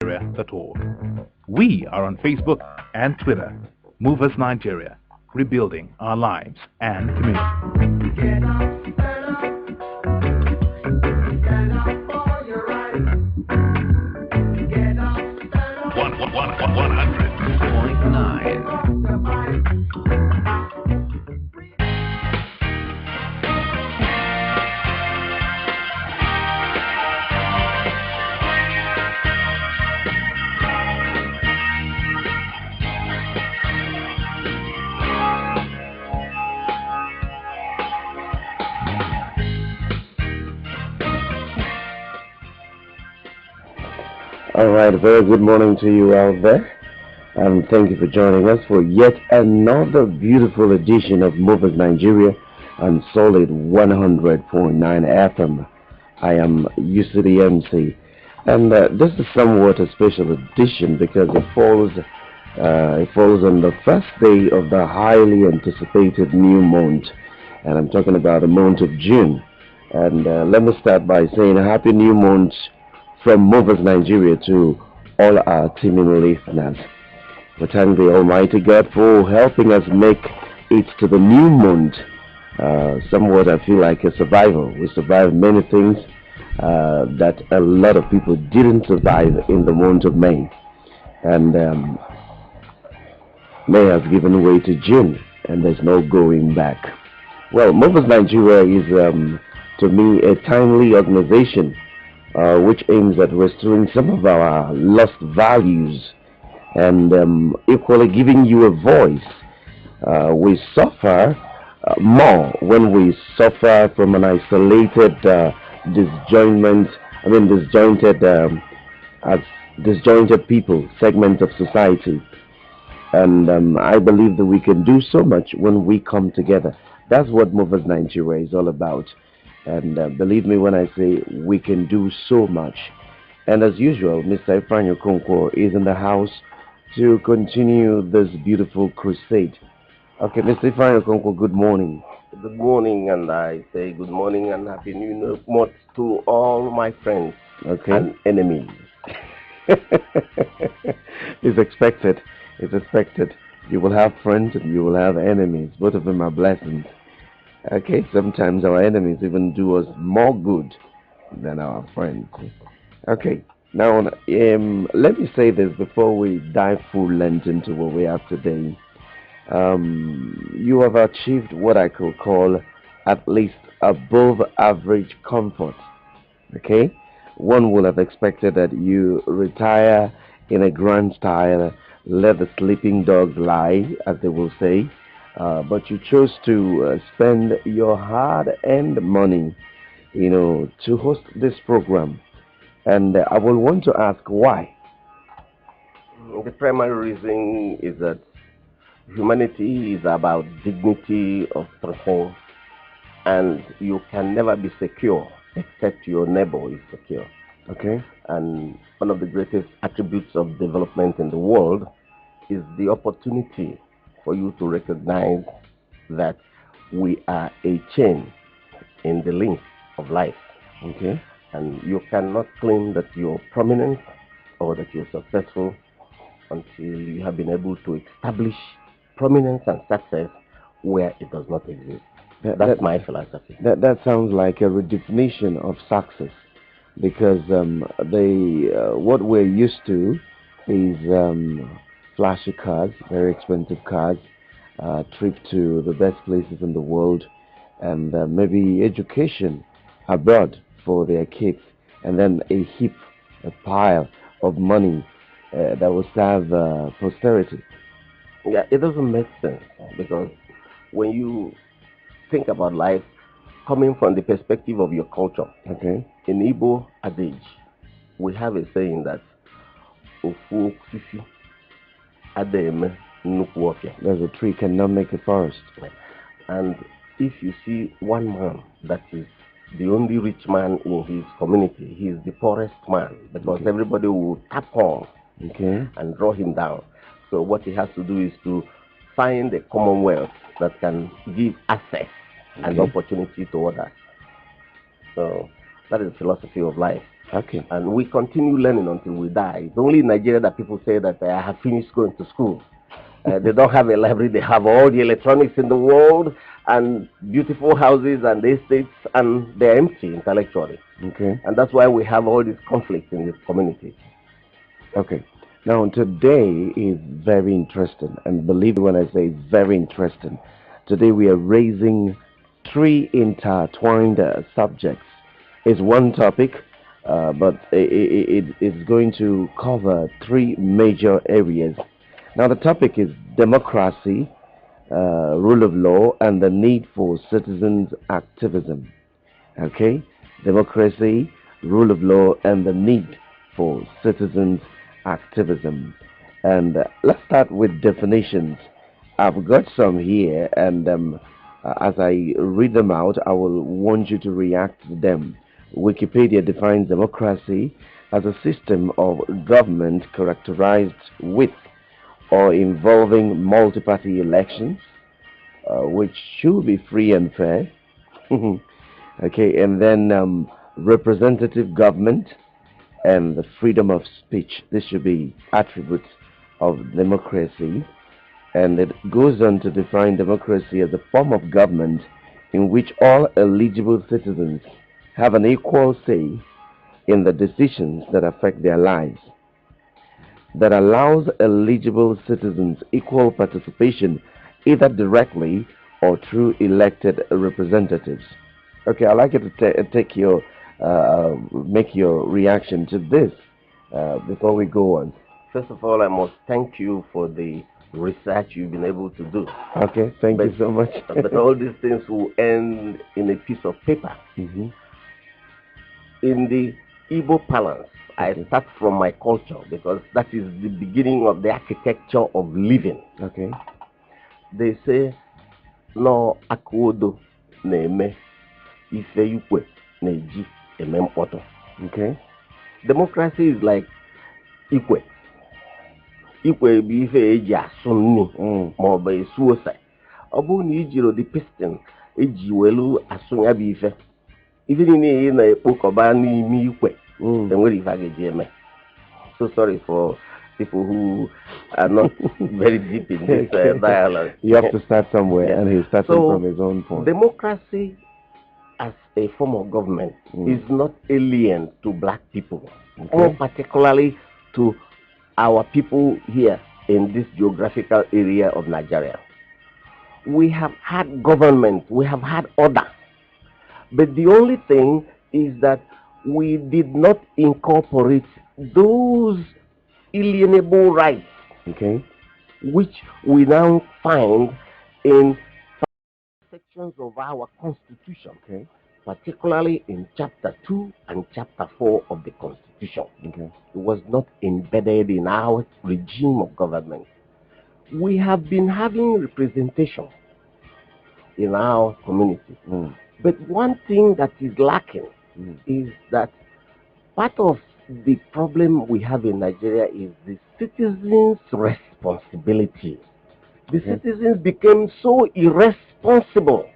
movers.org. We are on Facebook and Twitter. Movers Nigeria, rebuilding our lives and community. Get up, stand up for your rights. Get up, stand up. 100.9. All right, very good morning to you out there, and thank you for joining us for yet another beautiful edition of Movers Nigeria on Solid 100.9 FM. I am UCD MC, and this is somewhat a special edition because it falls on the first day of the highly anticipated new month, and I'm talking about the month of June. And let me start by saying Happy New Month from Movers Nigeria to all our teeming listeners. We thank the Almighty God for helping us make it to the new month. Somewhat I feel like a survival. We survived many things that a lot of people didn't survive in the month of May. And May has given way to June, and there's no going back. Well, Movers Nigeria is, to me, a timely organization which aims at restoring some of our lost values and equally giving you a voice. We suffer more when we suffer from an isolated, disjointed people, segment of society. And I believe that we can do so much when we come together. That's what Movers Nigeria is all about. And believe me when I say we can do so much. And as usual, Mr. Ifeanyi Okonkwo is in the house to continue this beautiful crusade. Okay, Mr. Ifeanyi Okonkwo, good morning. Good morning, and I say good morning and happy new month to all my friends and enemies. It's expected. It's expected. You will have friends and you will have enemies. Both of them are blessings. Okay, sometimes our enemies even do us more good than our friends. Okay, now let me say this before we dive full length into what we have today. You have achieved what I could call at least above average comfort. Okay, one would have expected that you retire in a grand style, let the sleeping dogs lie, as they will say. But you chose to spend your hard-earned money, to host this program. And I will want to ask why. The primary reason is that humanity is about dignity of person, and you can never be secure except your neighbor is secure. Okay. And one of the greatest attributes of development in the world is the opportunity for you to recognize that we are a chain in the link of life. Okay. And you cannot claim that you're prominent or that you're successful until you have been able to establish prominence and success where it does not exist. That's my philosophy. That sounds like a redefinition of success, because what we're used to is flashy cars, very expensive cars, trip to the best places in the world, and maybe education abroad for their kids, and then a pile of money that will serve posterity. Yeah, it doesn't make sense, because when you think about life coming from the perspective of your culture, okay, in Igbo adage, we have a saying that Ofu Osisi Ademe Nnukwu Ofia. There's a tree cannot make a forest. And if you see one man that is the only rich man in his community, he is the poorest man, because everybody will tap on and draw him down. So what he has to do is to find a commonwealth that can give access and opportunity to others. So that is the philosophy of life. Okay. And we continue learning until we die. It's only in Nigeria that people say that I have finished going to school. They don't have a library. They have all the electronics in the world and beautiful houses and estates, and they're empty intellectually. Okay. And that's why we have all this conflict in the community. Okay. Now, today is very interesting, and believe me when I say it's very interesting. Today we are raising three intertwined subjects. It's one topic, but it is going to cover three major areas. Now, the topic is democracy, rule of law, and the need for citizens' activism. Okay? Democracy, rule of law, and the need for citizens' activism. And let's start with definitions. I've got some here, and as I read them out, I will want you to react to them. Wikipedia defines democracy as a system of government characterized with or involving multi-party elections, which should be free and fair. Okay, and then representative government and the freedom of speech. This should be attributes of democracy. And it goes on to define democracy as a form of government in which all eligible citizens have an equal say in the decisions that affect their lives, that allows eligible citizens equal participation either directly or through elected representatives. Okay, I'd like you to take your make your reaction to this before we go on. First of all, I must thank you for the research you've been able to do. Okay, thank you so much. But all these things will end in a piece of paper. Mm-hmm. In the Igbo parlance, I start from my culture because that is the beginning of the architecture of living. Okay. They say, no akuodo na-eme ife ikwe na-eji eme mkpọtụ. Okay. Democracy is like ikwe. Ikwe bụ ife eji asụ nni ma ọ bụ esu ose. Ọ bụrụ na ijiri the piston eji welu asụ ya bụ ife. Ife niile ị na-ekpokọba n'ime ikwe enwere ife a ga-eji eme. So sorry for people who are not very deep in this dialogue. You have to start somewhere, and he's starting from his own point. Democracy as a form of government is not alien to black people, or particularly to our people here in this geographical area of Nigeria. We have had government, we have had order, but the only thing is that we did not incorporate those alienable rights, which we now find in sections of our constitution, particularly in chapter 2 and chapter 4 of the constitution. It was not embedded in our regime of government. We have been having representation in our community, but one thing that is lacking is that part of the problem we have in Nigeria is the citizens' responsibility. The citizens became so irresponsible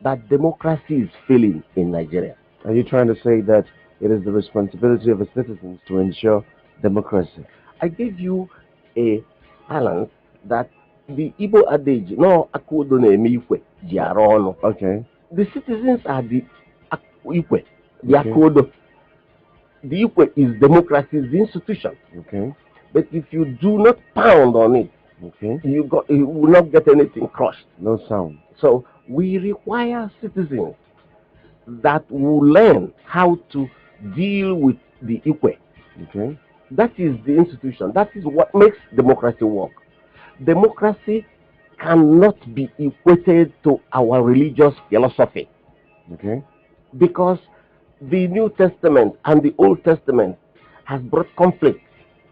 that democracy is failing in Nigeria. Are you trying to say that it is the responsibility of the citizens to ensure democracy? I gave you a balance that the Igbo adage, no akudo na-eme ikwe ji arụ ọnụ. Okay. The citizens are the ikwe, the akudo. The ikwe is democracy's institution. Okay. But if you do not pound on it, you will not get anything crushed. No sound. So we require citizens that will learn how to deal with the ikwe. That is the institution. That is what makes democracy work. Democracy cannot be equated to our religious philosophy. Because the New Testament and the Old Testament has brought conflict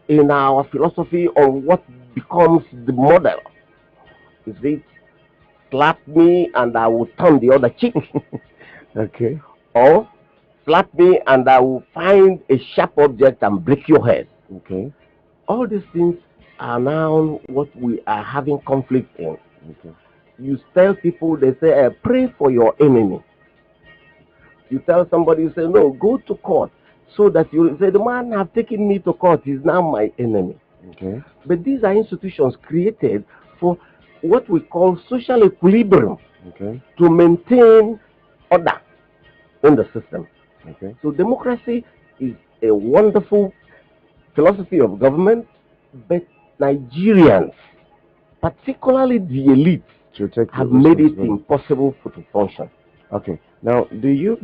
in our philosophy on what becomes the model. Is it slap me and I will turn the other cheek? Or slap me and I will find a sharp object and break your head. All these things are now what we are having conflict in. You tell people, they say, pray for your enemy. You tell somebody, you say, no, go to court, so that you say, the man have taken me to court, he's now my enemy. Okay. But these are institutions created for what we call social equilibrium, Okay. to maintain order in the system. Okay. So democracy is a wonderful philosophy of government, but Nigerians, particularly the elites, have made it impossible to function. Okay. Now, do you,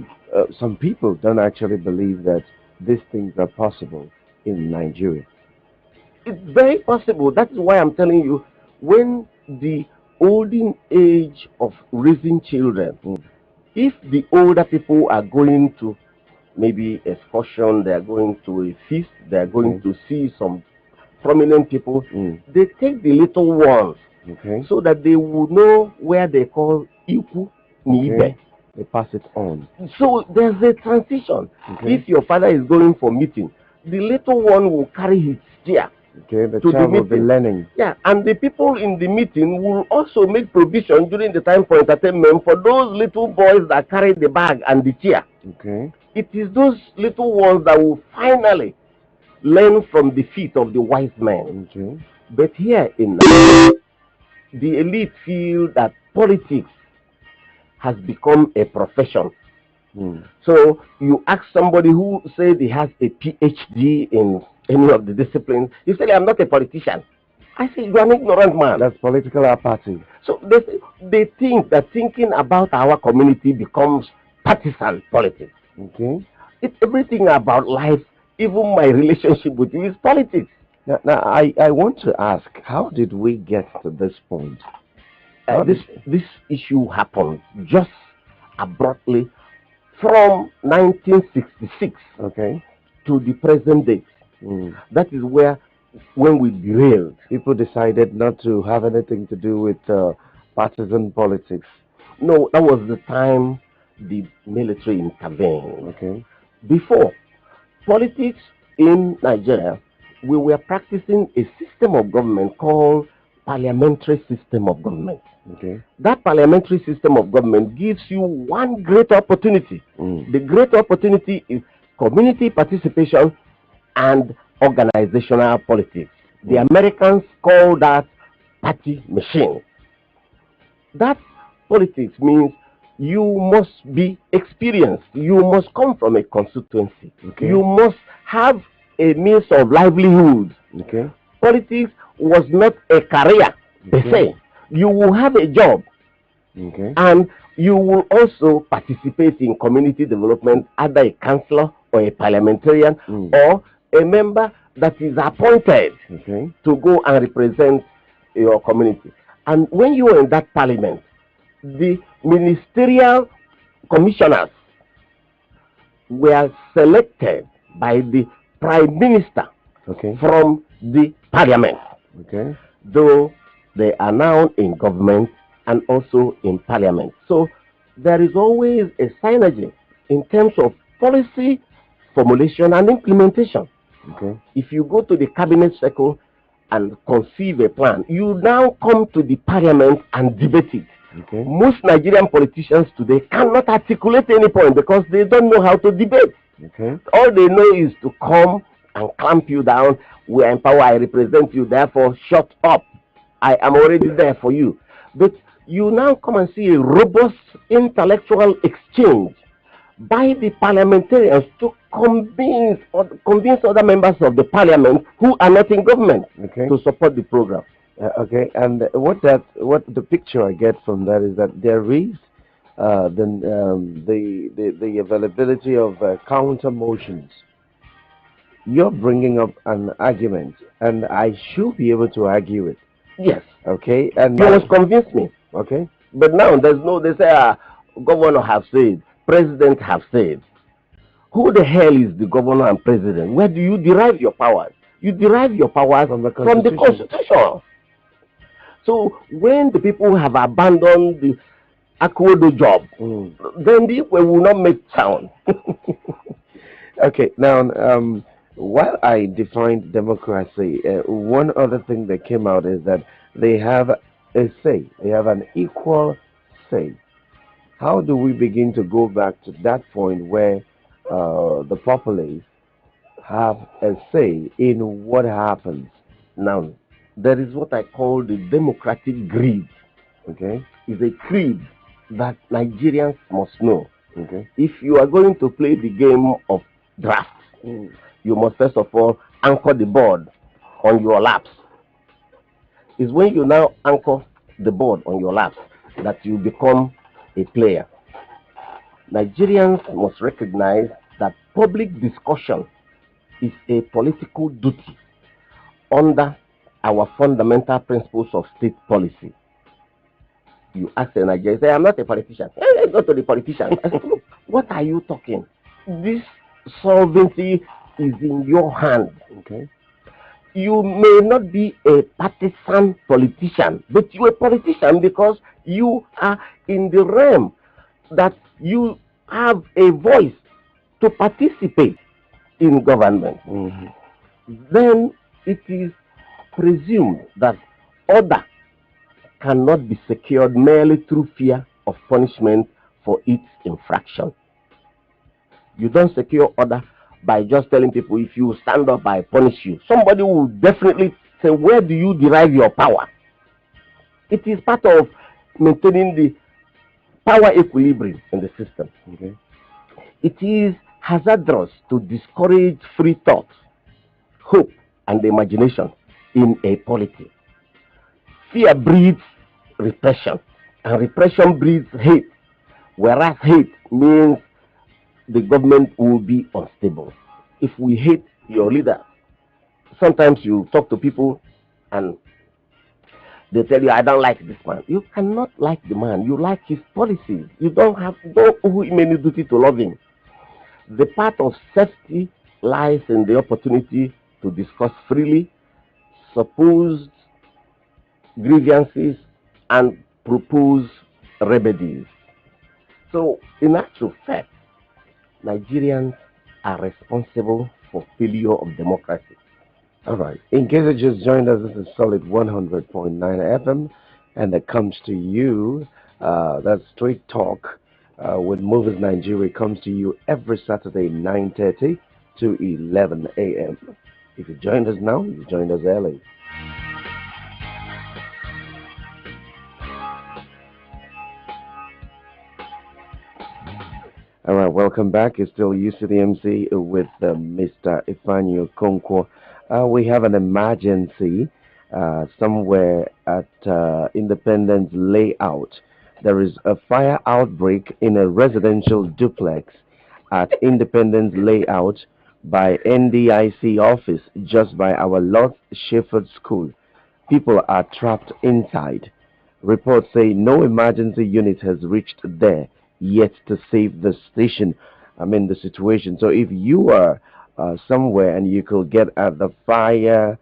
some people don't actually believe that these things are possible in Nigeria? It's very possible. That is why I'm telling you, when the olden age of raising children, if the older people are going to maybe excursion, they are going to a feast, they are going to see some prominent people, they take the little ones, so that they will know where they call Iku Nibe. They pass it on. So there's a transition. If your father is going for meeting, the little one will carry his chair. The child will be learning. Yeah, and the people in the meeting will also make provision during the time for entertainment for those little boys that carry the bag and the chair. It is those little ones that will finally learn from the feet of the wise men. But here in the elite feel that politics has become a profession. So you ask somebody who said he has a PhD in any of the disciplines, you say, I'm not a politician. I say, you're an ignorant man. That's political apathy. So they think that thinking about our community becomes partisan politics. It's everything about life, even my relationship with you, is politics. Now I want to ask, how did we get to this point? This issue happened just abruptly from 1966 to the present date. That is when we derailed. People decided not to have anything to do with partisan politics. No, that was the time the military intervened. Before, politics in Nigeria, we were practicing a system of government called parliamentary system of government. That parliamentary system of government gives you one great opportunity. The great opportunity is community participation and organizational politics. The Americans call that party machine. That politics means you must be experienced. You must come from a constituency. You must have a means of livelihood. Politics was not a career per se. You will have a job, and you will also participate in community development, either a councillor or a parliamentarian or a member that is appointed to go and represent your community. And when you are in that parliament, the ministerial commissioners were selected by the prime minister from the parliament, though they are now in government and also in parliament. So there is always a synergy in terms of policy formulation and implementation. If you go to the cabinet circle and conceive a plan, you now come to the parliament and debate it. Most Nigerian politicians today cannot articulate any point because they don't know how to debate. All they know is to come and clamp you down. We are in power, I represent you, therefore shut up. I am already there for you. But you now come and see a robust intellectual exchange by the parliamentarians to convince other members of the parliament who are not in government to support the program. And what the picture I get from that is that there is the availability of counter motions. You're bringing up an argument, and I should be able to argue it. Yes. And you must convince me. But now there's no. They say, governor have said, president have said. Who the hell is the governor and president? Where do you derive your powers? You derive your powers from the Constitution. So when the people have abandoned the Akwodo job, then the Igwe will not make sound. Now, while I defined democracy, one other thing that came out is that they have a say. They have an equal say. How do we begin to go back to that point where the populace have a say in what happens. Now, there is what I call the democratic greed. Okay. It's a creed that Nigerians must know. Okay. If you are going to play the game of draft, you must first of all anchor the board on your laps. It's when you now anchor the board on your laps that you become a player. Nigerians must recognize that public discussion is a political duty under our fundamental principles of state policy. You ask a Nigerian, say, I'm not a politician. Hey, go to the politician. I say, look, what are you talking? This sovereignty is in your hand. Okay. You may not be a partisan politician, but you're a politician because you are in the realm that you have a voice to participate in government. Then it is presumed that order cannot be secured merely through fear of punishment for its infraction. You don't secure order by just telling people, if you stand up, I punish you. Somebody will definitely say, where do you derive your power? It is part of maintaining the power equilibrium in the system. Okay. It is hazardous to discourage free thought, hope, and imagination in a polity. Fear breeds repression, and repression breeds hate, whereas hate means the government will be unstable. If we hate your leader, sometimes you talk to people and they tell you, I don't like this man. You cannot like the man. You like his policies. You don't owe him any duty to love him. The part of safety lies in the opportunity to discuss freely supposed grievances and propose remedies. So, in actual fact, Nigerians are responsible for failure of democracy. All right. In case you just joined us, this is Solid 100.9 FM, and that comes to you. That's Straight Talk with Movies Nigeria. Comes to you every Saturday, 9:30 to 11 a.m. If you joined us now, you joined us early. All right, welcome back. It's still UCDMC with Mr. Ifanyo Konkwo. We have an emergency somewhere at Independence Layout. There is a fire outbreak in a residential duplex at Independence Layout by NDIC office just by our Lord Shepherd School. People are trapped inside. Reports say no emergency unit has reached there yet to save the station. The situation. So if you are somewhere and you could get at the fire,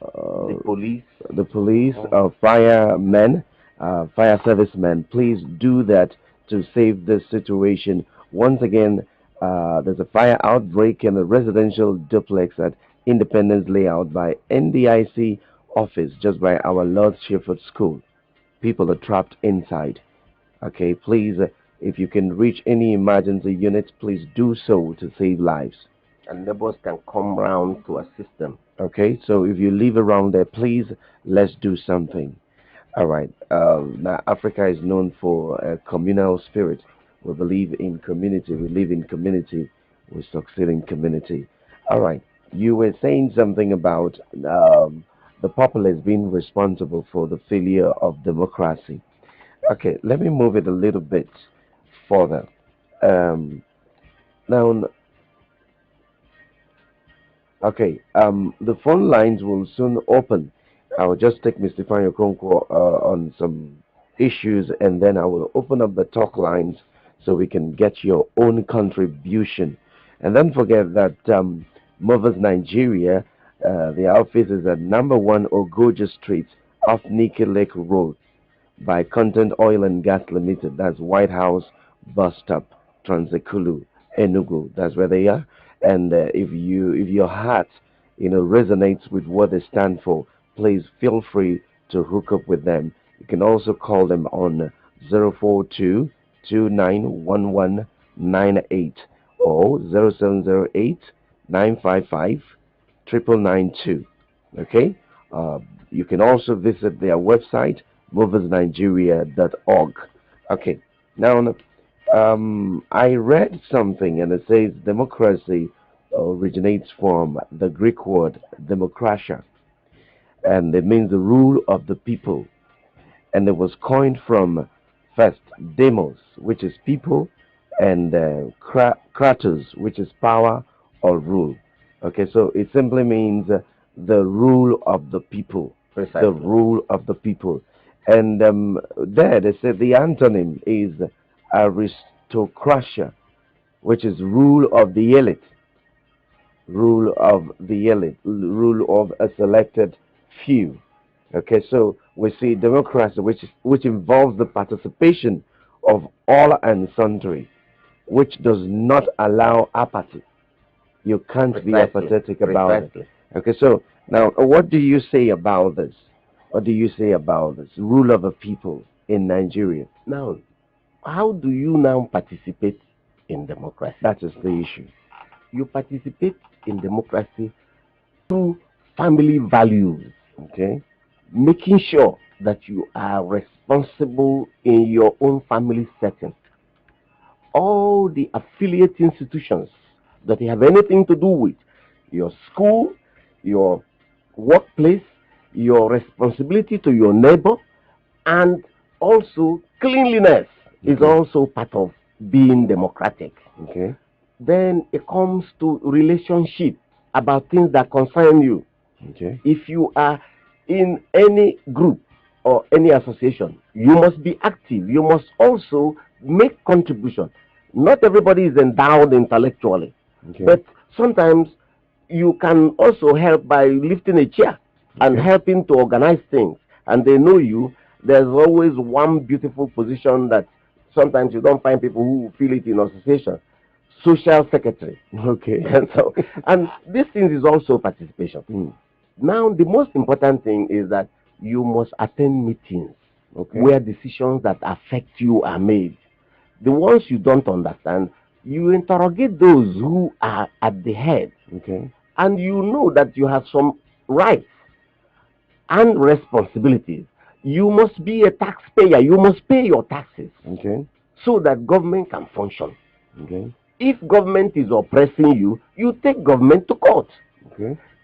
The police, firemen, fire servicemen, please do that to save the situation. Once again, there's a fire outbreak in a residential duplex at Independence Layout by NDIC office just by our Lord Shepherd School. People are trapped inside. Okay, please, if you can reach any emergency units, please do so to save lives. And neighbors can come round to assist them. Okay, so if you live around there, please, let's do something. All right, now Africa is known for a communal spirit. We believe in community, we live in community, we succeed in community. All right, you were saying something about the populace being responsible for the failure of democracy. Okay, let me move it a little bit further. Now, okay, the phone lines will soon open. I will just take Mr. Fanyo Konkwo on some issues, and then I will open up the talk lines so we can get your own contribution. And don't forget that Movers Nigeria, the office is at number 1 Ogoja Street off Nikki Lake Road by Content Oil and Gas Limited. That's White House Bus Stop, Transekulu, Enugu. That's where they are. And if your heart resonates with what they stand for, please feel free to hook up with them. You can also call them on 042-291198 or 0708 955 9992. Okay? You can also visit their website, moversnigeria.org. Okay. Now, I read something and it says democracy originates from the Greek word demokratia, and it means the rule of the people. And it was coined from first demos, which is people, and kratos, which is power or rule. Okay, so it simply means the rule of the people. Precisely. The rule of the people. And there they said the antonym is aristocratia, which is rule of the elite. Rule of the elite, rule of a selected few. Okay, so we see democracy, which involves the participation of all and sundry, which does not allow apathy. You can't be apathetic about it. Okay, so now what do you say about this? What do you say about this rule of the people in Nigeria? Now, how do you now participate in democracy? That is the issue. You participate in democracy through family values. Okay. Making sure that you are responsible in your own family setting. All the affiliate institutions that have anything to do with your school, your workplace, your responsibility to your neighbor, and also cleanliness is also part of being democratic. Okay. Then it comes to relationship, about things that concern you. Okay. If you are in any group or any association, you must be active. You must also make contribution. Not everybody is endowed intellectually, but sometimes you can also help by lifting a chair and helping to organize things. And they know you. There's always one beautiful position that sometimes you don't find people who fill it in association. Social secretary. Okay. And this thing is also participation. Now, the most important thing is that you must attend meetings where decisions that affect you are made. The ones you don't understand, you interrogate those who are at the head. And you know that you have some rights and responsibilities. You must be a taxpayer. You must pay your taxes so that government can function. If government is oppressing you, you take government to court.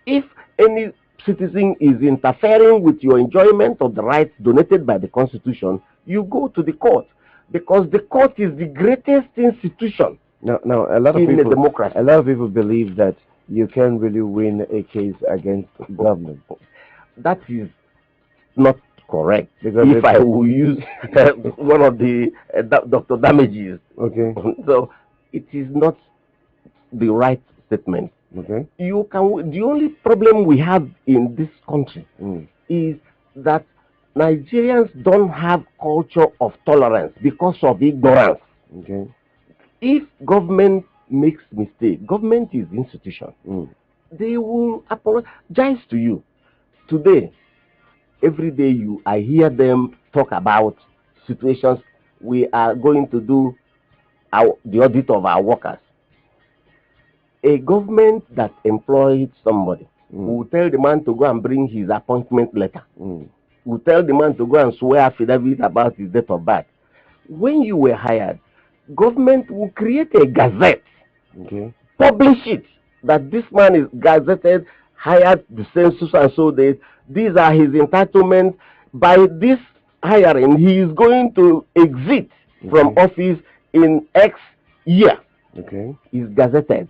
If any citizen is interfering with your enjoyment of the rights donated by the Constitution, you go to the court, because the court is the greatest institution. Now, a lot of people believe that you can't really win a case against government. That is not correct. Because if I will use one of the Dr. Damages, so it is not the right statement. You can. The only problem we have in this country is that Nigerians don't have culture of tolerance because of ignorance. If government makes mistake, government is institution. They will apologize to you. Today, every day I hear them talk about situations. We are going to do the audit of our workers. A government that employs somebody will tell the man to go and bring his appointment letter. Will tell the man to go and swear affidavit about his date of birth. When you were hired, government will create a gazette, publish it, that this man is gazetted, hired the same so and so date. These are his entitlements. By this hiring, he is going to exit from office in X year. Is gazetted.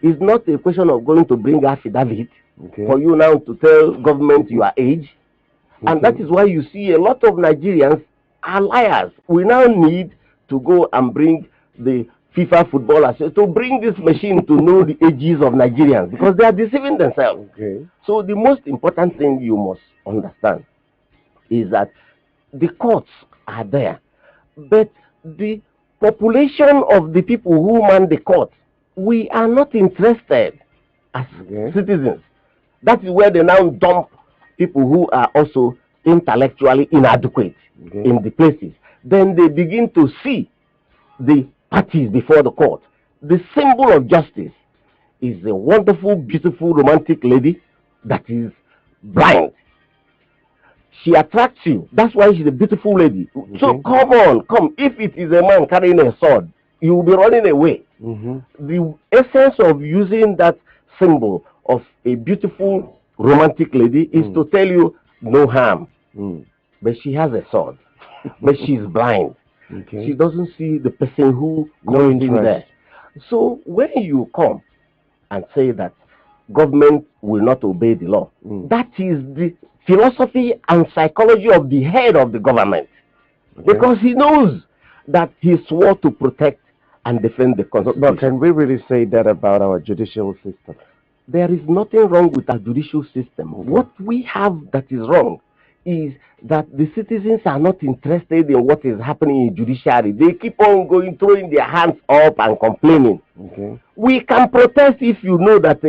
It's not a question of going to bring affidavit for you now to tell government your age. And that is why you see a lot of Nigerians are liars. We now need to go and bring the FIFA footballers to bring this machine to know the ages of Nigerians, because they are deceiving themselves. So the most important thing you must understand is that the courts are there, but the population of the people who man the court, we are not interested as citizens. That is where they now dump people who are also intellectually inadequate in the places. Then they begin to see the parties before the court. The symbol of justice is a wonderful, beautiful, romantic lady that is blind. She attracts you. That's why she's a beautiful lady. Okay. So come on, come. If it is a man carrying a sword, you will be running away. The essence of using that symbol of a beautiful, romantic lady is to tell you no harm. But she has a sword. But she's blind. Okay. She doesn't see the person who comes in there. So when you come and say that government will not obey the law, that is the philosophy and psychology of the head of the government. Okay. Because he knows that he swore to protect and defend the Constitution. But can we really say that about our judicial system? There is nothing wrong with our judicial system. What we have that is wrong is that the citizens are not interested in what is happening in judiciary. They keep on going, throwing their hands up and complaining. Okay. We can protest if you know that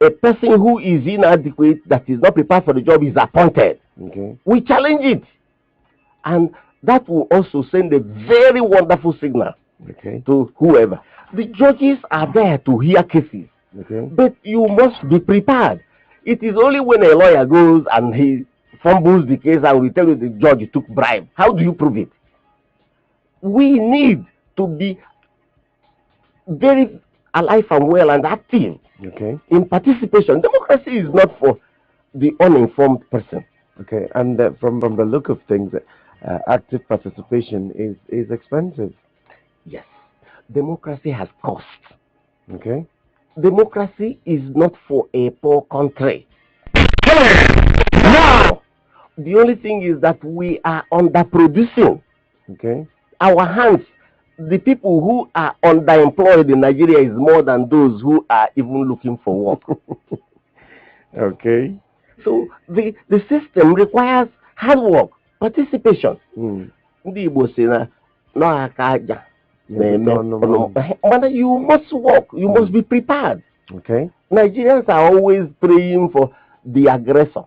a person who is inadequate, that is not prepared for the job, is appointed. Okay. We challenge it. And that will also send a very wonderful signal to whoever. The judges are there to hear cases. Okay. But you must be prepared. It is only when a lawyer goes and he fumbles the case and we tell you the judge took bribe. How do you prove it? We need to be very alive and well and active in participation. Democracy is not for the uninformed person. Okay, and from the look of things, active participation is expensive. Yes, democracy has cost. Okay. Democracy is not for a poor country. Now, the only thing is that we are underproducing. Okay. Our hands, the people who are underemployed in Nigeria is more than those who are even looking for work. Okay. So the system requires hard work, participation. Ndị Igbo sị na aka aja but you must work, you must be prepared. Okay. Nigerians are always praying for the aggressor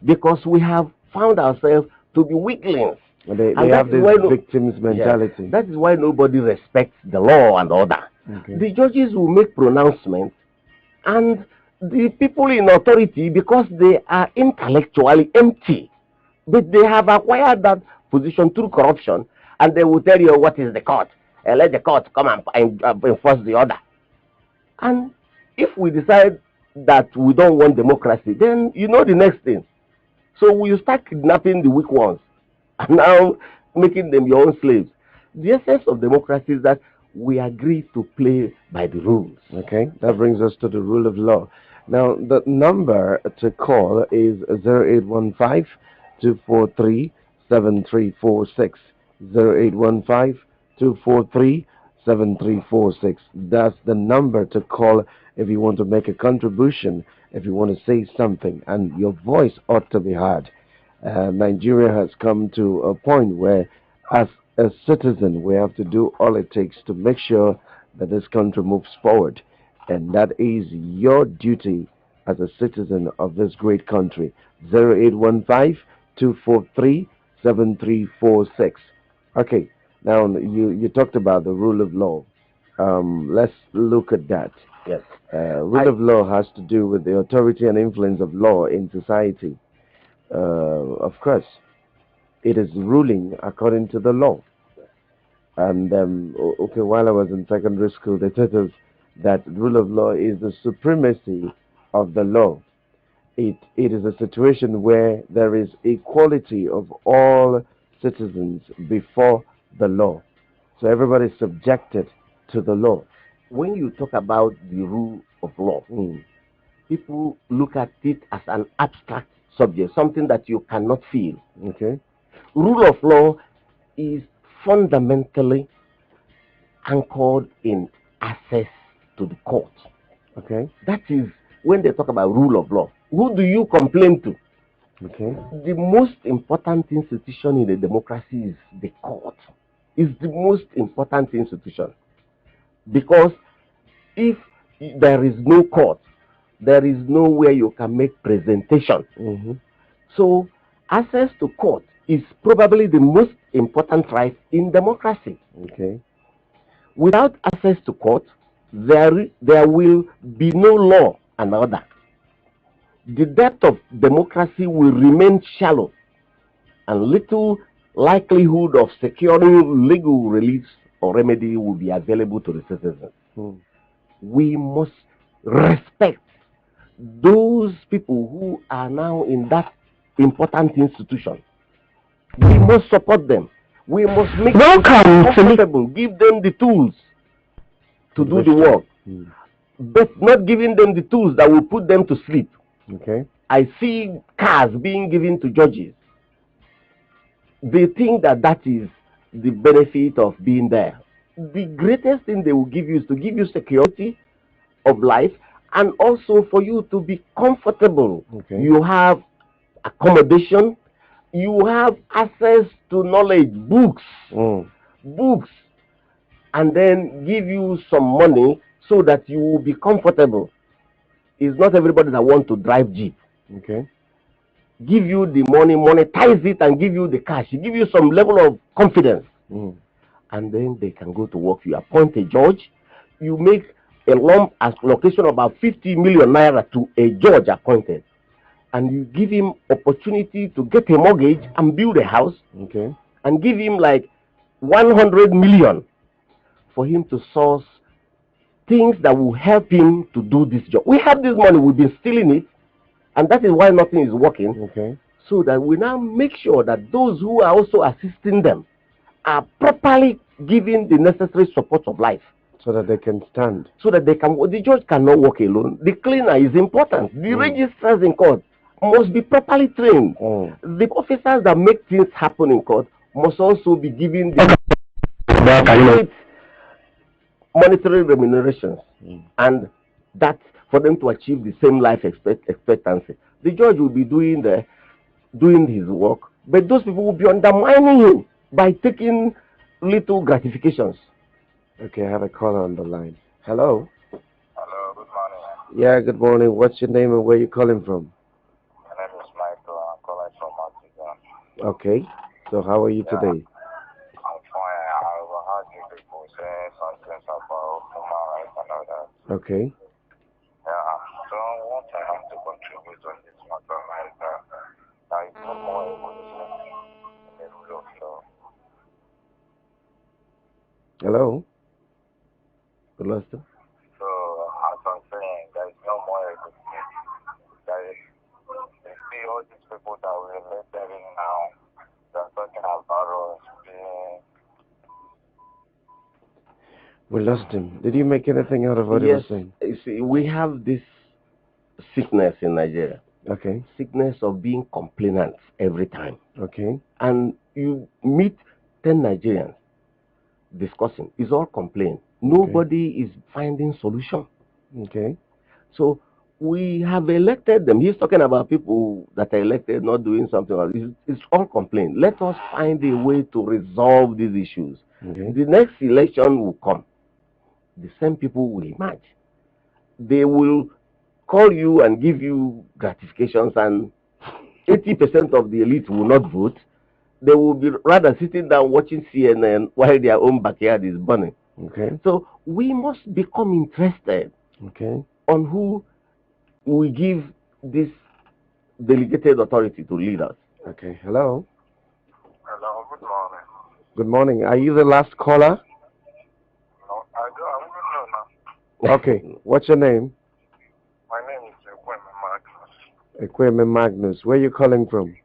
because we have found ourselves to be weaklings. They have this victims mentality. Yeah, that is why nobody respects the law and order. Okay. The judges will make pronouncements, and the people in authority, because they are intellectually empty, but they have acquired that position through corruption, and they will tell you what is the court. Let the court come and enforce the order. And if we decide that we don't want democracy, then you know the next thing. So we start kidnapping the weak ones and now making them your own slaves. The essence of democracy is that we agree to play by the rules. Okay, that brings us to the rule of law. Now, the number to call is 0815-243-7346. 0815-243-7346. That's the number to call if you want to make a contribution, if you want to say something, and your voice ought to be heard. Nigeria has come to a point where, as a citizen, we have to do all it takes to make sure that this country moves forward. And that is your duty as a citizen of this great country. 0815-243-7346. Okay, now you talked about the rule of law. Let's look at that. Yes. Rule of law has to do with the authority and influence of law in society. Of course, it is ruling according to the law. And okay, while I was in secondary school, they taught us that rule of law is the supremacy of the law. It is a situation where there is equality of all citizens before the law. So everybody is subjected to the law. When you talk about the rule of law, people look at it as an abstract subject, something that you cannot feel. Okay. Rule of law is fundamentally anchored in access to the court. Okay. That is when they talk about rule of law. Who do you complain to? Okay. The most important institution in a democracy is the court. It's the most important institution. Because if there is no court, there is nowhere you can make presentation. So access to court is probably the most important right in democracy. Okay. Without access to court, there will be no law and order. The depth of democracy will remain shallow, and little likelihood of securing legal relief or remedy will be available to the citizens. We must respect those people who are now in that important institution. We must support them. We must make them comfortable, give them the tools to do the work, but not giving them the tools that will put them to sleep. Okay. I see cars being given to judges. They think that that is the benefit of being there. The greatest thing they will give you is to give you security of life, and also for you to be comfortable. Okay. You have accommodation, you have access to knowledge, books, and then give you some money so that you will be comfortable. It's not everybody that wants to drive Jeep. Okay. Give you the money, monetize it, and give you the cash. Give you some level of confidence. And then they can go to work. You appoint a judge, you make a lump allocation of about 50 million naira to a judge appointed, and you give him opportunity to get a mortgage and build a house. Okay. And give him like 100 million for him to source things that will help him to do this job. We have this money, we've been stealing it, and that is why nothing is working. Okay. So that we now make sure that those who are also assisting them are properly given the necessary support of life. So that they can stand. So that they can, the judge cannot work alone. The cleaner is important. The registrars in court must be properly trained. The officers that make things happen in court must also be given the monetary remunerations, and that for them to achieve the same life expectancy. The judge will be doing his work, but those people will be undermining him by taking little gratifications. Okay, I have a caller on the line. Hello. Hello, good morning. Yeah, good morning. What's your name and where you calling from? My name is Michael. I'm calling from Montreal. Okay. So how are you today? I'm fine. I overheard you people saying something about human rights and all that. Okay. Yeah. So what I have to contribute on this matter is that I put more evolution in the rule of law. Hello. We lost him. So as I'm saying, there is no more evolution. You see all these people that we elected in now, they're talking about us being. We lost him. Did you make anything out of what he was saying? You see, we have this sickness in Nigeria. Okay. Sickness of being complainants every time. Okay. And you meet 10 Nigerians discussing. It's all complaint. Nobody is finding solution. Okay. So we have elected them. He's talking about people that are elected not doing something. It's all complaint. Let us find a way to resolve these issues. Okay. The next election will come. The same people will emerge. They will call you and give you gratifications, and 80% of the elite will not vote. They will be rather sitting down watching CNN while their own backyard is burning. Okay. So we must become interested on who we give this delegated authority to lead us. Okay. Hello. Hello, good morning. Good morning. Are you the last caller? No, I don't know now. Okay. What's your name? My name is Ekweme Magnus. Ekweme Magnus. Where are you calling from?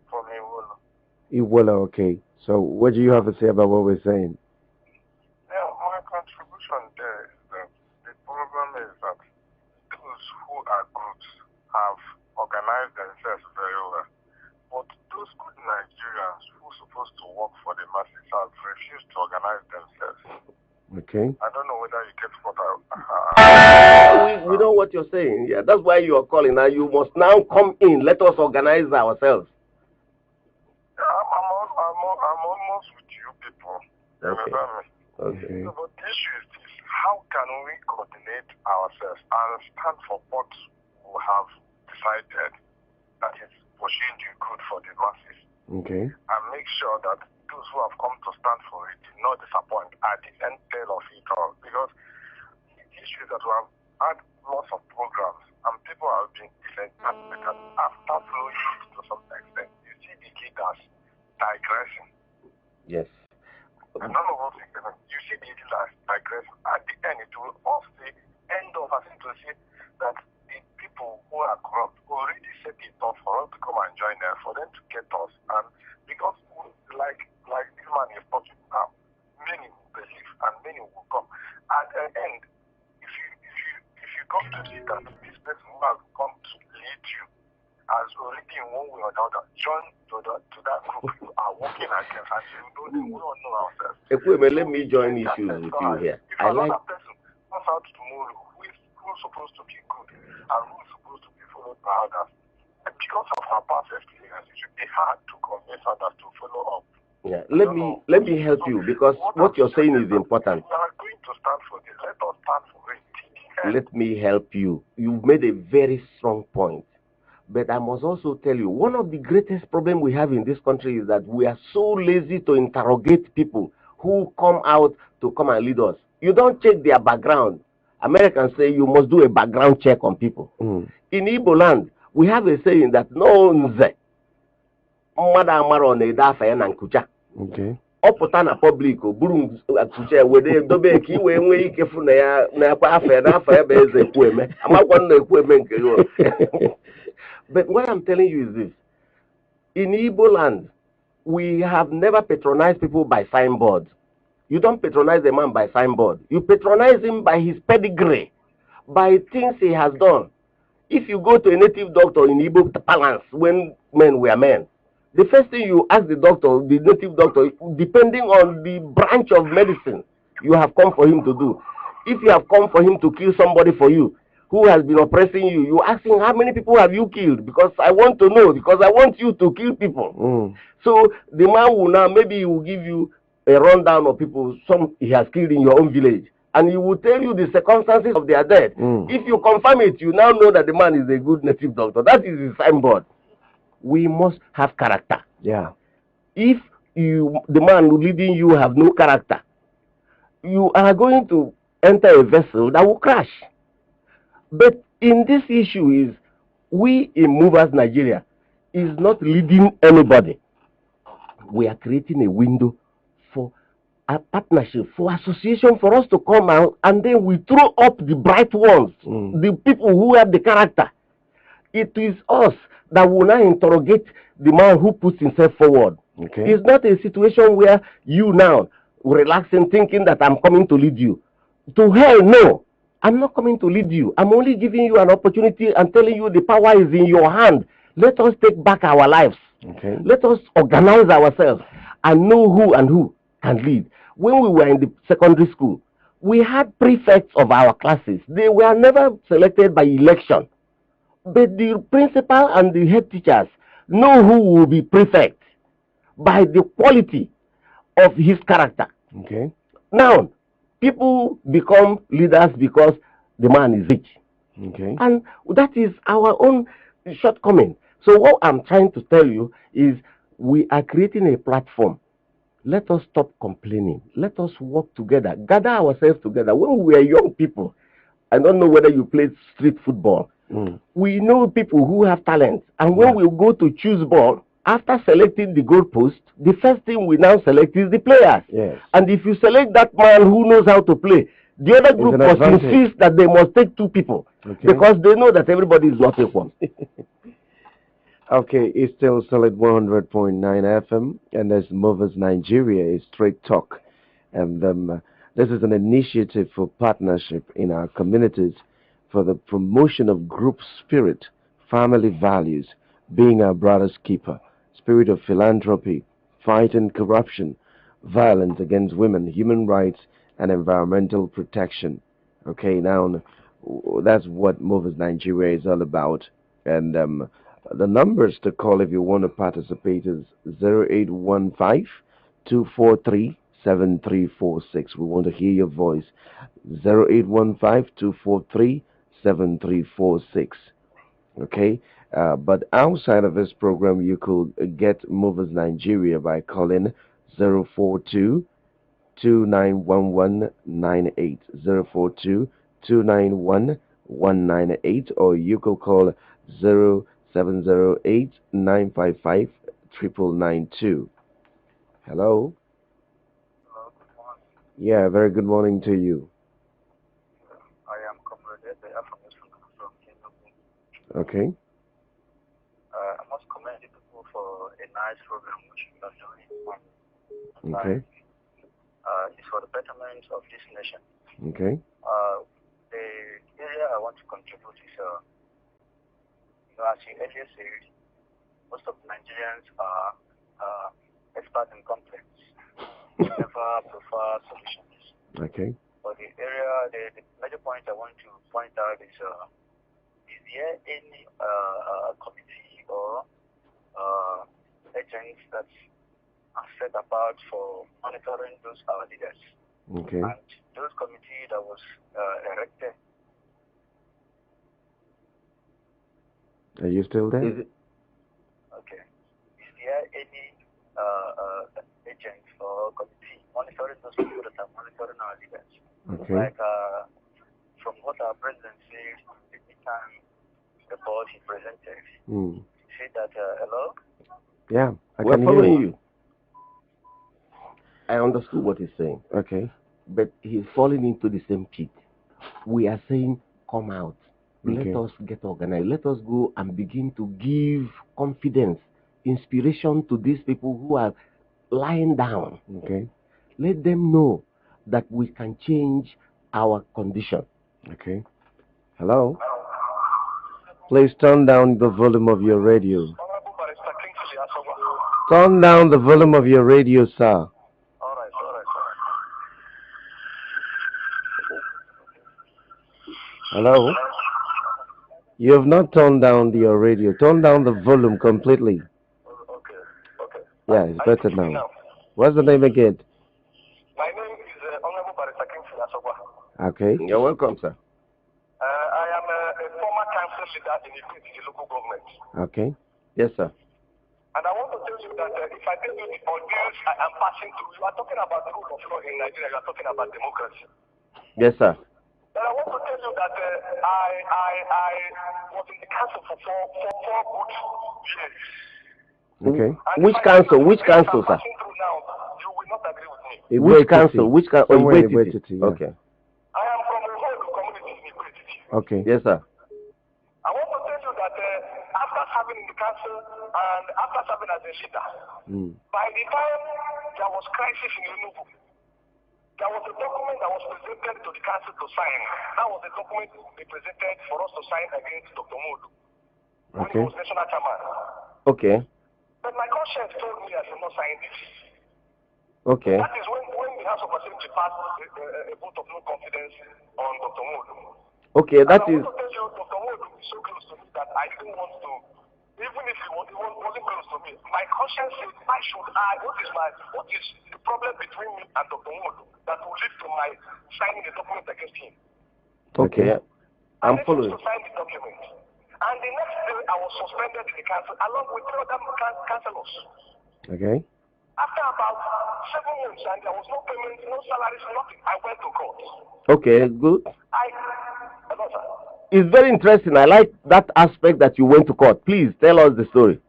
From Iwolo. Iwolo, okay. So what do you have to say about what we're saying? Yeah, my contribution there is that the problem is that those who are groups have organized themselves very well. But those good Nigerians who are supposed to work for the masses have refused to organize themselves. Okay. I don't know whether you get what We know what you're saying. Yeah, that's why you are calling. Now you must now come in. Let us organize ourselves. Yeah, I'm almost with you people. You understand me? Okay. So, but the issue is this: how can we coordinate ourselves and stand for what we have decided that is pursuing the good for the masses? Okay. And make sure that those who have come to stand for it do not disappoint at the end tail of it all. Because that we have had lots of programs and people have been different and after flowing it to some extent, you see the leaders digressing. Yes. And none of us you see the leaders digressing. At the end, it will all end of us to see that the people who are corrupt already set it up for us to come and join them, for them to get us. And because like this man is talking now, many will believe and many will come. At the end, if you come to see that this person who has come to lead you has already in one way or the other joined to that group you are working against, and you don't we all know ourselves. Let me join issues with you here. If another person comes out tomorrow who's supposed to be good and who's supposed to be followed by others, and because of our past experience, it should be hard to convince others to follow up. Yeah, let me help you, because what you're saying is important. We are going to stand for this. Let us stand for it. Let me help you. You've made a very strong point. But I must also tell you, one of the greatest problems we have in this country is that we are so lazy to interrogate people who come out to come and lead us. You don't check their background. Americans say you must do a background check on people. In Igbo land, we have a saying that no nze. Okay. Ọpụta na public buru akụche wede dobe ka iwe nwee ike fụ na ya na-akwa afọ ebe eze ekwueme amakwa na ekwueme nke yo. But what I'm telling you is this: in Igbo land, we have never patronized people by signboard. You don't patronize a man by signboard. You patronize him by his pedigree, by things he has done. If you go to a native doctor in Igbo parlance when men were men, the first thing you ask the doctor, the native doctor, depending on the branch of medicine you have come for him to do. If you have come for him to kill somebody for you who has been oppressing you, you ask him, how many people have you killed? Because I want to know, because I want you to kill people. So the man will now, maybe he will give you a rundown of people some he has killed in your own village, and he will tell you the circumstances of their death. If you confirm it, you now know that the man is a good native doctor. That is his signboard. We must have character. Yeah. If the man leading you have no character, you are going to enter a vessel that will crash. But in this issue is, we in Movers Nigeria is not leading anybody. We are creating a window for a partnership, for association, for us to come out, and then we throw up the bright ones, the people who have the character. It is us that will now interrogate the man who puts himself forward. Okay. It's not a situation where you now relaxing, thinking that I'm coming to lead you. To hell, no. I'm not coming to lead you. I'm only giving you an opportunity and telling you the power is in your hand. Let us take back our lives. Okay. Let us organize ourselves and know who can lead. When we were in the secondary school, we had prefects of our classes. They were never selected by election. But the principal and the head teachers know who will be prefect by the quality of his character. Okay. Now, people become leaders because the man is rich. Okay. And that is our own shortcoming. So what I'm trying to tell you is, we are creating a platform. Let us stop complaining. Let us work together. Gather ourselves together. When we were young people, I don't know whether you played street football. We know people who have talent. And when we go to choose ball, after selecting the goalpost, the first thing we now select is the players. Yes. And if you select that man who knows how to play, the other group must insist that they must take two people. Okay. Because they know that everybody is not equal. Okay, it's still solid 100.9 FM, and as Movers Nigeria is Straight Talk. And this is an initiative for partnership in our communities for the promotion of group spirit, family values, being our brother's keeper, spirit of philanthropy, fighting corruption, violence against women, human rights, and environmental protection. Okay, now that's what Movers Nigeria is all about. And the numbers to call if you want to participate is 0815 243 7346. We want to hear your voice. 0815 243 7346. Okay, but outside of this program, you could get Movers Nigeria by calling 042 291198. 042 291-198, or you could call 0708-955-9992. Hello? Hello, good morning. Yeah, very good morning to you. I am Comrade Ede from Kenya. Okay. I must commend the people for a nice program which you are doing Okay. It's for the betterment of this nation. Okay. The area I want to contribute is, as you earlier said, most of Nigerians are experts in conflicts. They never prefer solutions. Okay. But the major point I want to point out is there any committee or agents that are set apart for monitoring those our leaders? Okay. And those committee that was erected. Are you still there? Okay. Is there any agent or committee monitoring those people that are monitoring our leaders? Okay. Like from what our president said the time the board he presented, he said that hello? Yeah, We're following you. I understood what he's saying. Okay. But he's falling into the same pit. We are saying, come out. Okay. Let us get organized. Let us go and begin to give confidence, inspiration to these people who are lying down. Okay. Let them know that we can change our condition. Okay. Hello? Please turn down the volume of your radio. Turn down the volume of your radio, sir. All right. Hello? You have not turned down your radio. Turn down the volume completely. Okay. Yeah, it's better now. What's the name again? My name is Honorable Barrister Kingsley Asogwa. Okay. You're welcome, sir. I am a former council leader in the local government. Okay. Yes, sir. And I want to tell you that if I tell you the ordeals I am passing through, you are talking about the rule of law in Nigeria, you are talking about democracy. Yes, sir. But I want to tell you that I was in the council for four good years. Okay. And Which if I council? tell you Which the things council, I'm sir? passing through now, you will not agree with me. Which council? Which council? Somewhere in Igwe Igwe, yeah. Okay. I am from Ohodo community in Igwe. Okay. Yes, sir. I want to tell you that after serving in the council and after serving as a leader, by the time there was crisis in Enugu, there was a document that was presented to the council to sign. That was a document they presented for us to sign against Dr. Modu when he was national chairman. Okay. But my conscience told me I should not sign this. Okay. That is when the House of Assembly passed a vote of no confidence on Dr. Modu. Okay, that and is... I want to tell you, Dr. Modu is so close to me that I didn't want to, even if he wasn't close to me, my conscience said, why should what is the problem between me and Dr. Modu that will lead to my signing the document against him? Okay. I'm following. To sign the document. And the next day, I was suspended in the council along with 3 other councillors. Okay. After about 7 months, and there was no payment, no salaries, nothing, I went to court. Okay, good. Hello, sir. It's very interesting. I like that aspect that you went to court. Please tell us the story.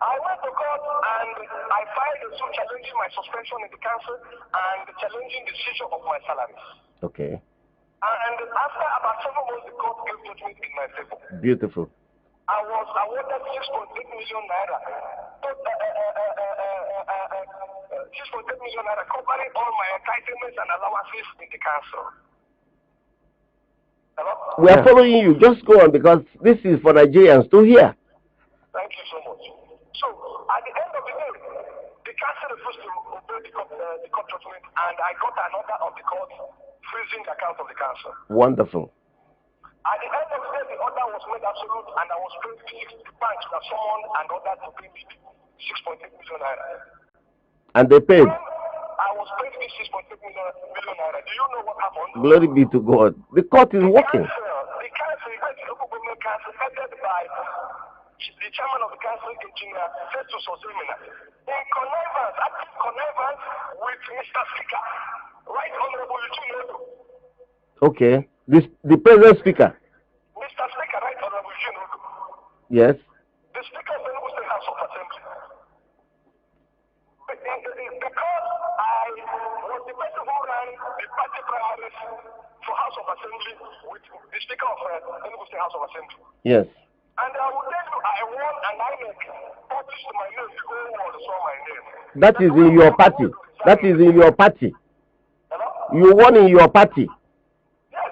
I went to court and I filed a suit challenging my suspension in the council and challenging the seizure of my salaries. Okay. And after about 7 months, the court gave judgment in my favor. Beautiful. I was awarded 6.8 million naira. 6.8 million naira covering all my entitlements and allowances in the council. Hello? We are following you. Just go on because this is for Nigerians to hear. Thank you so much. So, at the end of the day, the council refused to obey the court judgment, and I got an order of the court freezing the account of the council. Wonderful. At the end of the day, the order was made absolute, and I was paid the banks that summoned and ordered to pay me 6.8 million naira. And they paid. When I was paid this 6.8 million naira, do you know what happened? Glory be to God. The court is working. The council, the local government council, headed by the chairman of the council, engineer Festus Osemina, in connivance, active connivance with Mr. Speaker, Right Honorable Eugene Odo. Okay. The present speaker. Mr. Speaker, right honorable Eugene Odu, Yes. the Speaker of the Enugu State House of Assembly. Because I was the person who ran the party primaries for House of Assembly with the Speaker of Enugu State House of Assembly. Yes. And I will tell you, I won and I published my name, the whole world saw my name. That is in your party. That is in your party. Hello? You won in your party. Yes,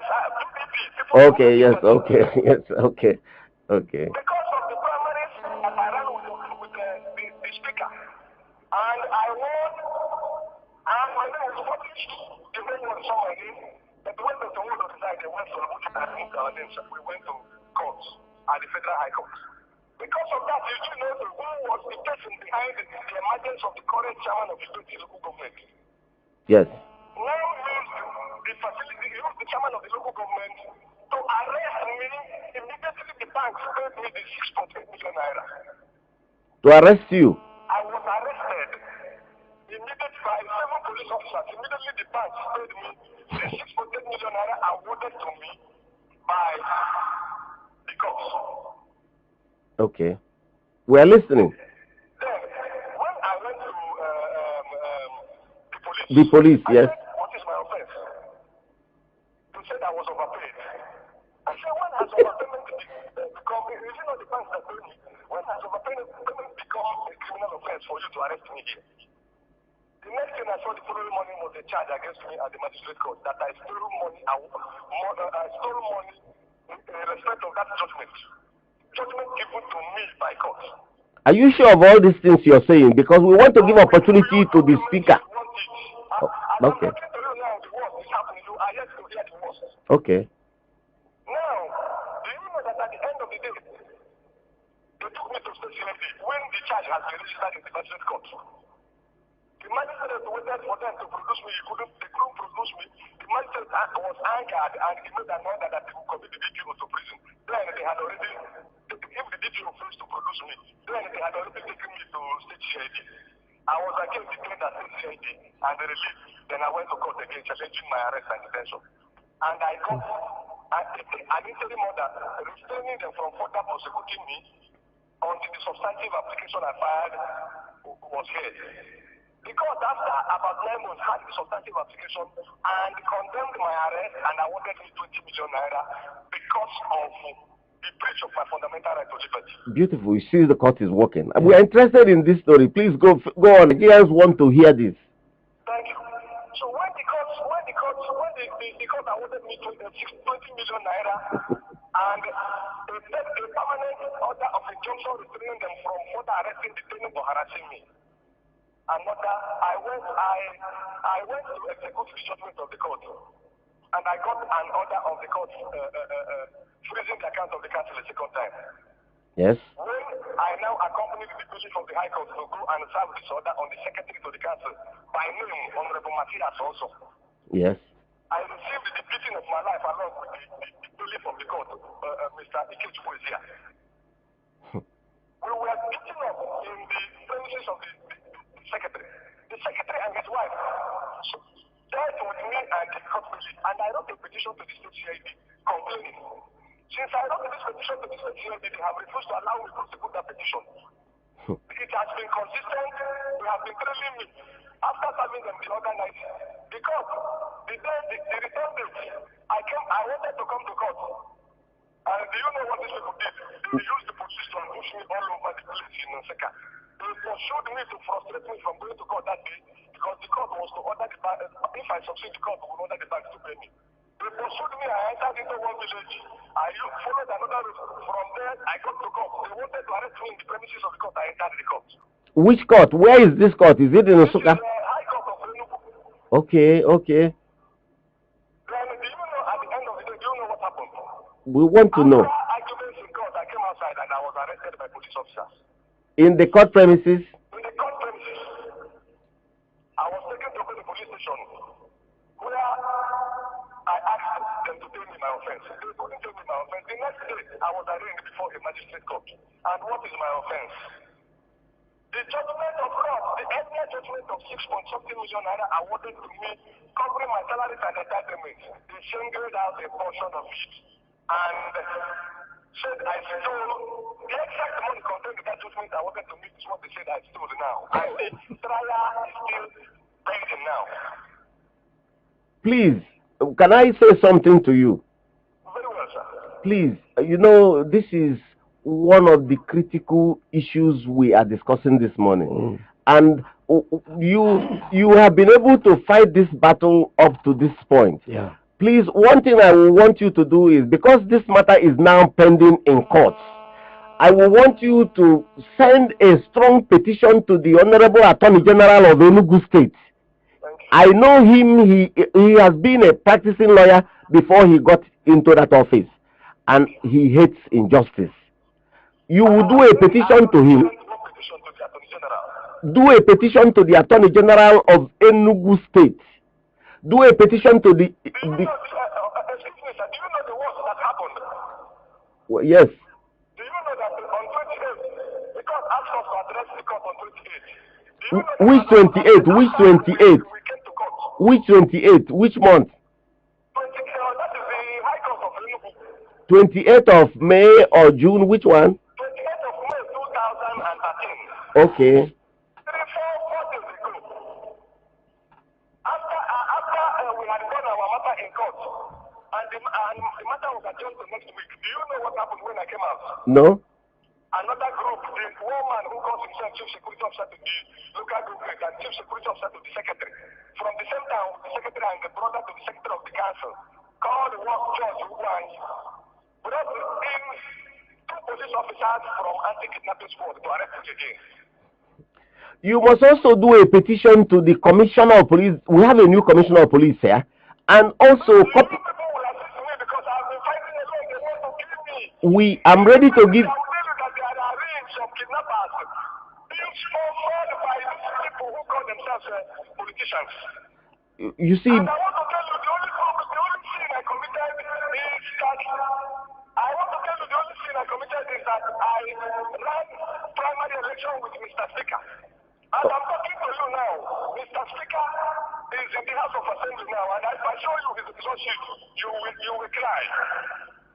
PDP. Okay, yes, okay, yes, okay, okay. Because of the primaries that I ran with the Speaker. And I won, and my name was published. The name was saw my name. But when the Wood decided, they went to we went to court at the Federal High Court. Because of that, you do know who was the person behind the emergence of the current chairman of the state local government. Yes. Now used the facility, used the chairman of the local government to arrest me. Immediately the bank paid me the 6.8 million naira. To arrest you? I was arrested immediately by 7 police officers. Immediately the bank paid me the 6.8 million naira awarded to me by the cops. Okay. We are listening. Then, when I went to the police, yes. I said, what is my offense? They said I was overpaid. I said, when has overpayment become, is it not the bank that paid me? When has overpayment become a criminal offense for you to arrest me here? The next thing I saw the following morning was a charge against me at the magistrate court that I stole money, I stole money in respect of that judgment. Judgment given to me by court. Are you sure of all these things you're saying? Because we want to give opportunity to the speaker. Okay. Okay. Now, do you know that at the end of the day, they took me to state CID when the charge has been registered in the magistrate court? The magistrate waited for them to produce me. They couldn't produce me. The magistrate was angered and he made an order that they would commit the DPO to prison. Then they had already, if the DPO fails to produce me, then they had already taken me to state CID. I was again declared as state CID and they released. Then I went to court again challenging my arrest and detention. And I got an interim order restraining them from further prosecuting me until the substantive application I filed was heard. Because after about 9 months, had the substantive application and condemned my arrest and awarded me 20 million naira because of the breach of my fundamental right to liberty. Beautiful. You see the court is working. We are interested in this story. Please go on. Nigerians want to hear this. Thank you. So when the court awarded me 20 million naira and a permanent order of injunction restraining them from further arresting, detaining or harassing me. Another, I went to execute the judgment of the court, and I got an order of the court freezing the account of the council a second time. Yes. When I now accompanied the deputy from the High Court to go and serve this order on the secretary to the council, by name Honorable Matthias also. Yes. I received the beating of my life along with the bailiff of the court, Mr. Ikechu was here. We were beaten up in the premises of the secretary. The secretary and his wife dealt with me and the court police, and I wrote a petition to the state CID complaining. Since I wrote this petition to the state CID, they have refused to allow me to prosecute that petition. It has been consistent. They have been trailing me. After serving them the other night, because the return date, I wanted to come to court. And do you know what these people did? They used the police to ambush me all over the place in Nseka. They pursued me to frustrate me from going to court that day because the court was to order the bank. If I succeed, the court will order the bank to pay me. They pursued me. I entered into one village. I followed another route. From there, I got to court. They wanted to arrest me in the premises of the court. I entered the court. Which court? Where is this court? Is it in Nsukka? High Court of Enugu. Okay, okay. Then, do you know at the end of the day, do you know what happened? We want to know. After arguments in court, I came outside and I was arrested by police officers. In the court premises? In the court premises, I was taken to the police station where I asked them to tell me my offense. They couldn't tell me my offense. The next day, I was arraigned before a magistrate court. And what is my offense? The judgment of court, the earlier judgment of 6.something million naira awarded to me, covering my salaries and entitlements, they singled out a portion of it and said I stole. The exact money contained in that judgment awarded to me is what they said I stole now. And the trial is still pending now. Please, can I say something to you? Very well, sir. Please, you know, this is one of the critical issues we are discussing this morning. And you have been able to fight this battle up to this point. Yeah. Please, one thing I will want you to do is, because this matter is now pending in court, I will want you to send a strong petition to the Honorable Attorney General of Enugu State. I know him, he has been a practicing lawyer before he got into that office, and he hates injustice. You will do a petition to him. Do a petition to the Attorney General of Enugu State. Do a petition to the... Excuse me, sir, do you know the worst that happened? Well, yes. Do you know that on 28th, because asked us to address the court on 28th. Which 28? Which 28? We came to court. Which 28? Which month? that is the High Court of Enugu. 28th of May or June? Which one? 28th of May 2013. Okay. 4 days ago. After we had done our matter in court, and the matter was adjourned to next week. Do you know what happened when I came out? No. Another group, the woman who calls himself Chief Security Officer to the local government and Chief Security Officer to the Secretary, from the same town, the Secretary and the brother to the Secretary of the Council, called the work judge who brought in 2 police officers from anti-kidnapping squad to arrest him again. You must also do a petition to the Commissioner of Police. We have a new Commissioner of Police here, and also People will assist me because I've been fighting alone. They want to kill me. I'm ready to give. I will tell you that there are rings of kidnappers being sponsored by these people who call themselves politicians. You see, And I want to tell you the only sin I committed is that I ran primary election with Mr. Speaker. And I'm talking to you now. Mr. Speaker is in the House of Assembly now, and if I show you his result sheet, you will cry.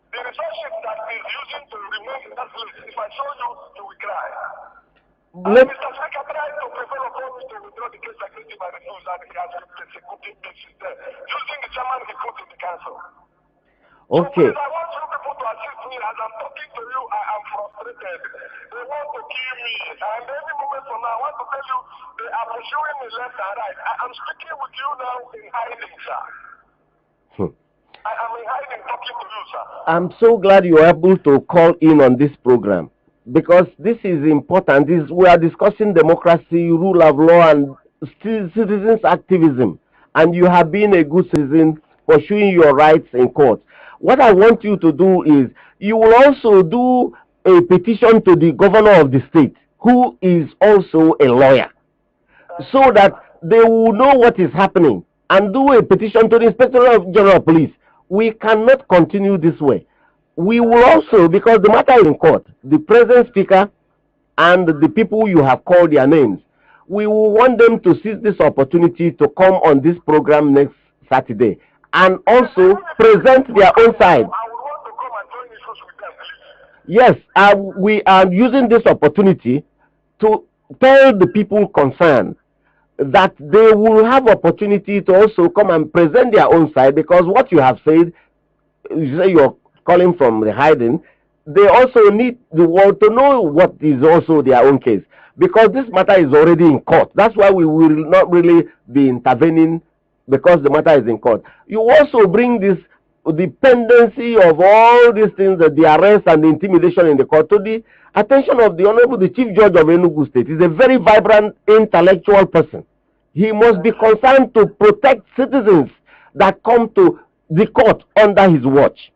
The result sheet that he's using to remain in that place, if I show you, you will cry. And Mr. Speaker tried to prevail upon me to withdraw the case against him and refuse, and he has executed this there, using the chairman he put in the council. okay. So I want you people to assist me. As I'm talking to you, I am frustrated. They want to kill me. And any moment from now, I want to tell you, they are pursuing me left and right. I'm speaking with you now in hiding, sir. I am in hiding talking to you, sir. I'm so glad you are able to call in on this program, because this is important. We are discussing democracy, rule of law, and citizens' activism. And you have been a good citizen pursuing your rights in court. What I want you to do is, you will also do a petition to the governor of the state, who is also a lawyer, so that they will know what is happening, and do a petition to the Inspector General of Police. We cannot continue this way. We will also, because the matter is in court, the present speaker and the people you have called their names, we will want them to seize this opportunity to come on this program next Saturday and also present their own side. I would want to come and join issues with them, please. Yes, we are using this opportunity to tell the people concerned that they will have opportunity to also come and present their own side, because what you have said, you say you're calling from the hiding, they also need the world to know what is also their own case, because this matter is already in court. That's why we will not really be intervening, because the matter is in court. You also bring this dependency of all these things, the arrest and the intimidation in the court, to the attention of the Honorable the Chief Judge of Enugu State. He's a very vibrant intellectual person. He must be concerned to protect citizens that come to the court under his watch.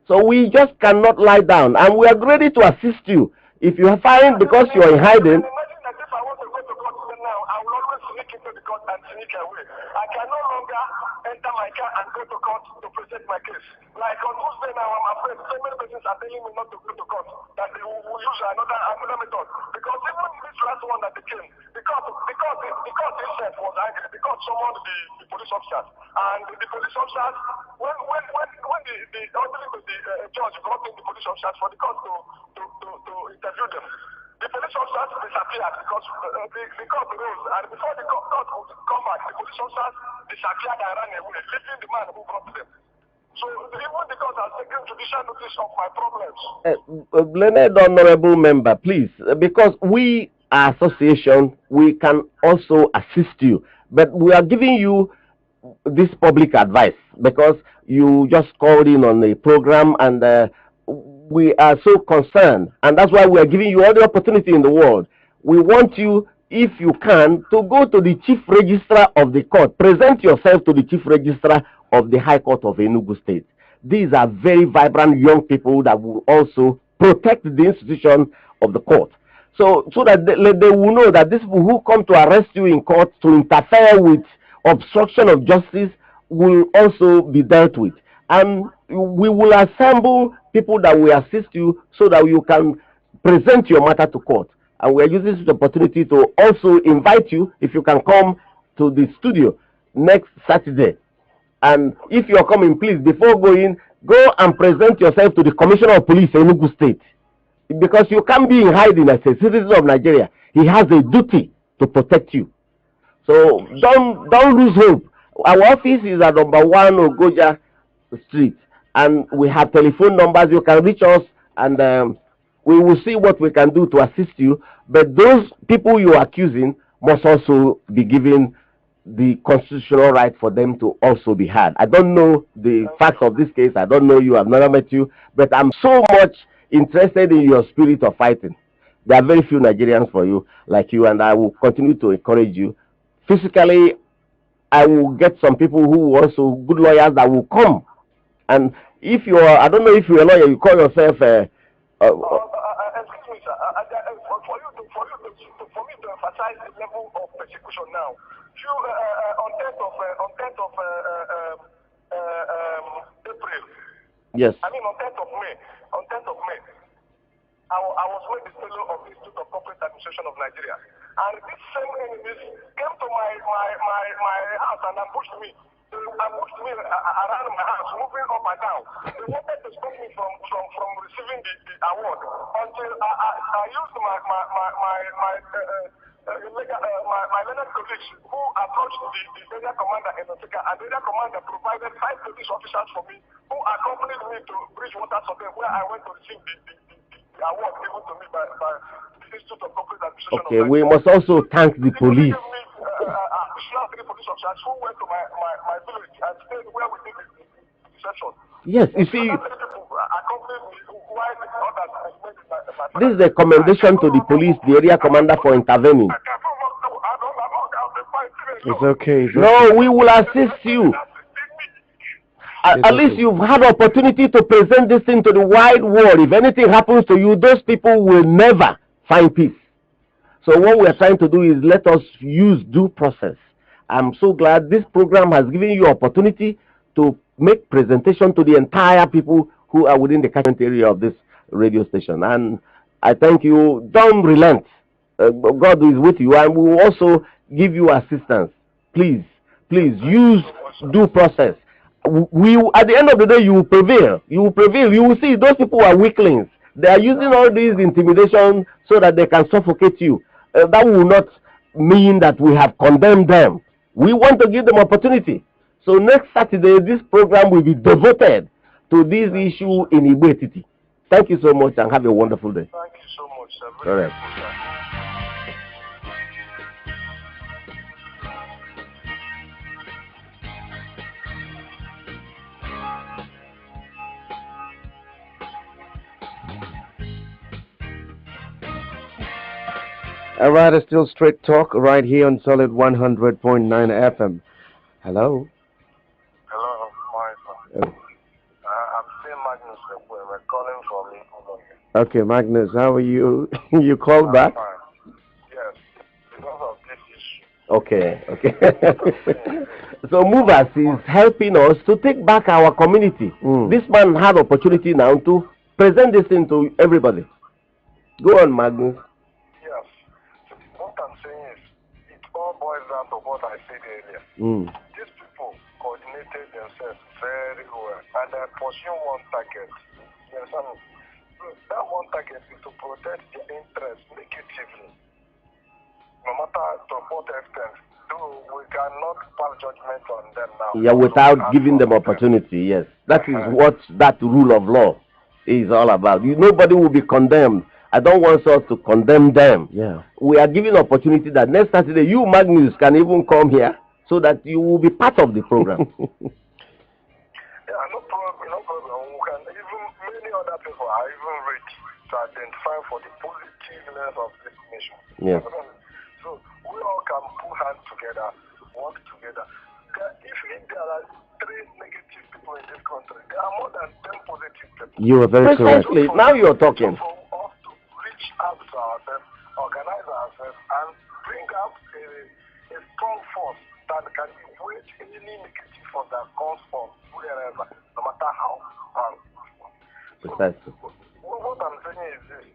So we just cannot lie down, and we are ready to assist you. If you find, because you are in hiding, Imagine that if I want to go to court now, I will always sneak into the court and sneak away. I can no longer enter my car and go to court to present my case. Like on Tuesday now, I'm afraid so many persons are telling me not to go to court, that they will use another method. Because even this first one that they came because himself was angry because summoned the police officers, and the police officers when the judge brought in the police officers for the court to interview them, the police officers disappeared because the court rose, and before the court would come back, the police officers disappeared and ran away, leaving the man who brought them. So even the court has taken judicial notice of my problems. Learned honorable member, please, because we are association, we can also assist you, but we are giving you this public advice because you just called in on a program, and we are so concerned, and that's why we are giving you all the opportunity in the world. We want you, if you can, to go to the chief registrar of the court, present yourself to the chief registrar of the High Court of Enugu State. These are very vibrant young people that will also protect the institution of the court. So that they will know that these people who come to arrest you in court to interfere with obstruction of justice will also be dealt with. And we will assemble people that will assist you so that you can present your matter to court. And we are using this opportunity to also invite you, if you can come to the studio next Saturday. And if you're coming, please, before going, go and present yourself to the Commissioner of Police in Enugu State. Because you can't be in hiding as a citizen of Nigeria. He has a duty to protect you. So don't lose hope. Our office is at number 1 Ogoja Street. And we have telephone numbers. You can reach us, and we will see what we can do to assist you. But those people you are accusing must also be given the constitutional right for them to also be heard. I don't know the facts of this case. I don't know you. I've never met you. But I'm so much interested in your spirit of fighting. There are very few Nigerians for you, like you, and I will continue to encourage you. Physically, I will get some people who are also good lawyers that will come. And if you are, I don't know if you're a lawyer, you call yourself excuse me, sir. For me to emphasize the level of persecution now, on 10th of April. Yes. I mean on 10th of May. I was made the fellow of the Institute of Corporate Administration of Nigeria, and these same enemies came to my house and ambushed me. They ambushed me around my house, moving up and down. They wanted to stop me from receiving the award until I used my Leonard colleagues who approached the area commander in Otika, and the area commander provided 5 police officers for me who accompanied me to Bridgewater Suburb, where I went to receive the award given to me by the Institute of Corporate Administration. Okay, we must also thank the police. Additional 3 police officers who went to my village and stayed where we did the session. Yes, you see, this is a commendation to the police, the area commander, for intervening. It's okay. No, we will assist you. At least you've had opportunity to present this thing to the wide world. If anything happens to you, those people will never find peace. So what we are trying to do is let us use due process. I'm so glad this program has given you opportunity to make presentation to the entire people who are within the catchment area of this radio station. And I thank you. Don't relent. God is with you, and we will also give you assistance. Please use due process. At the end of the day, you will prevail. You will prevail. You will see those people are weaklings. They are using all these intimidation so that they can suffocate you. That will not mean that we have condemned them. We want to give them opportunity. So next Saturday, this program will be devoted to this issue in Igbo. Thank you so much, and have a wonderful day. Thank you so much, sir. All right. All right, it's still straight talk right here on Solid 100.9 FM. Hello. Hello, my I'm still Magnus. We're calling from Ikono. Okay, Magnus, how are you? You called back? Fine. Yes, because of this issue. Okay. So Movers is helping us to take back our community. This man had opportunity now to present this thing to everybody. Go on, Magnus. Yes. what I said earlier. These people coordinated themselves very well, and they're pursuing one target. You understand? That one target is to protect their interests negatively, no matter to what extent. Though we cannot pass judgment on them now. Yeah, without giving them opportunity, yes. That is what that rule of law is all about. Nobody will be condemned. I don't want us to condemn them. Yeah. We are giving opportunity that next Saturday, you, Magnus, can even come here so that you will be part of the program. Yeah, no problem, no problem. We can even, many other people are even ready to identify for the positiveness of this nation. Yes. So we all can put hands together, work together. If there are 3 negative people in this country, there are more than 10 positive people. You are very correct. Precisely. Now you're talking. For us to reach out to ourselves, organize ourselves, and bring out a strong force that can avoid any negative force that comes from wherever, no matter how powerful. Precisely. What I'm saying is this: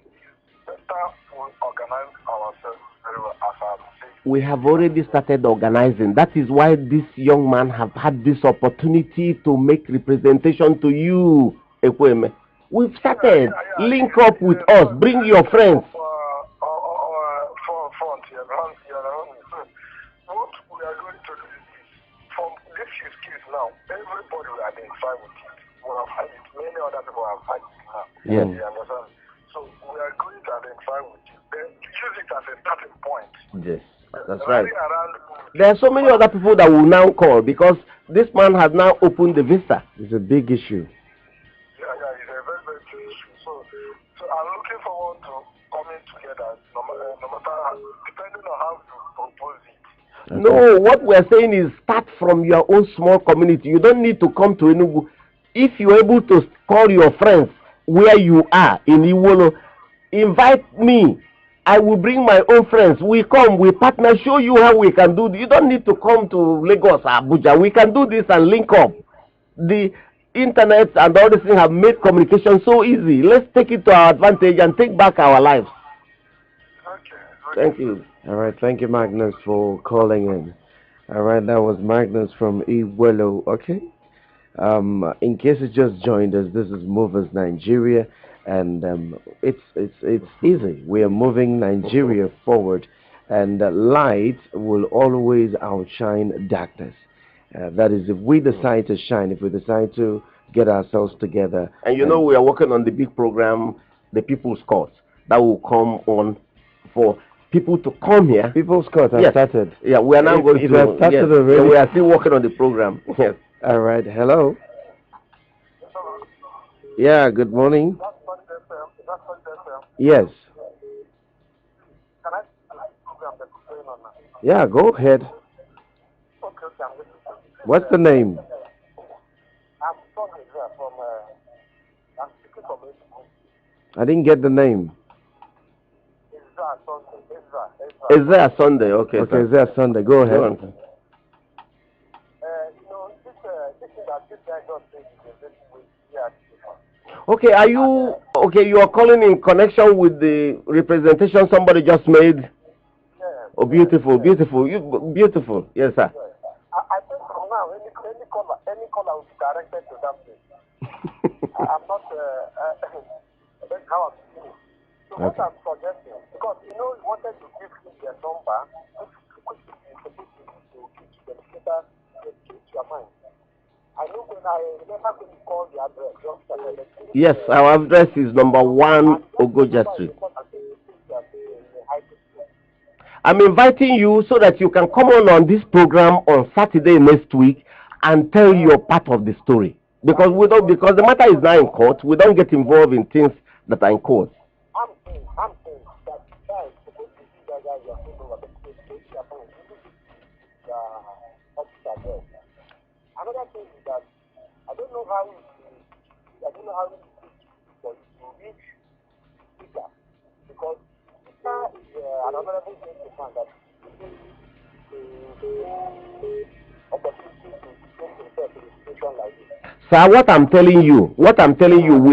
better we organize ourselves very well as I say. We have already started organizing. That is why this young man have had this opportunity to make representation to you, Ekweme. We've started. Link up with us. Bring your friends. What we are going to do is this. From this case now, everybody will identify with it. We have had it. Many other people have had it now. Yes. You understand? So we are going to identify with it. Then use it as a starting point. Yes, that's right. There are so many other people that will now call because this man has now opened the vista. It's a big issue. Yeah, it's a very, very big issue. So I'm looking forward to coming together, no matter, depending on how you propose it. No, what we're saying is start from your own small community. You don't need to come to Enugu. If you're able to call your friends where you are in Iwolo, invite me. I will bring my own friends. We come, we partner, show you how we can do. You don't need to come to Lagos or Abuja. We can do this and link up. The internet and all these things have made communication so easy. Let's take it to our advantage and take back our lives. Okay. Thank you. All right, thank you, Magnus, for calling in. All right, that was Magnus from Iwelo. Okay. In case you just joined us, this is Movers Nigeria, and it's easy. We are moving Nigeria forward, and light will always outshine darkness. That is, if we decide to shine, if we decide to get ourselves together. And you know, we are working on the big program, the People's Court, that will come on for people to come here. People's Court has started. Yeah, we are now going it to. Has started already. Yeah, we are still working on the program. Yes. All right. Hello. Yeah. Good morning. Yes. Yeah. Go ahead. What's the name? I didn't get the name. Is there a Sunday? Okay. Okay. Is there a Sunday? Go ahead. Go on. Okay, are you okay? You are calling in connection with the representation somebody just made. Oh, beautiful, beautiful, beautiful. Yes, sir. I think from now, any caller will be directed to that place. I'm not. That's how I'm feeling. So what I'm suggesting, because you wanted to give me their number, which is supposed to give them later, get your mind. I know when I remember when you call the address. Yes, our address is number 1 Ogoja Street. I'm inviting you so that you can come on this program on Saturday next week and tell your part of the story. Because the matter is now in court, we don't get involved in things that are in court. I'm saying that guys supposed to see that guy you are saying over the another thing is that I don't know how it is for you to reach Peter, because Peter is an honorable gentleman that opportunity to take himself in a situation like this. Sir, what I'm telling you, we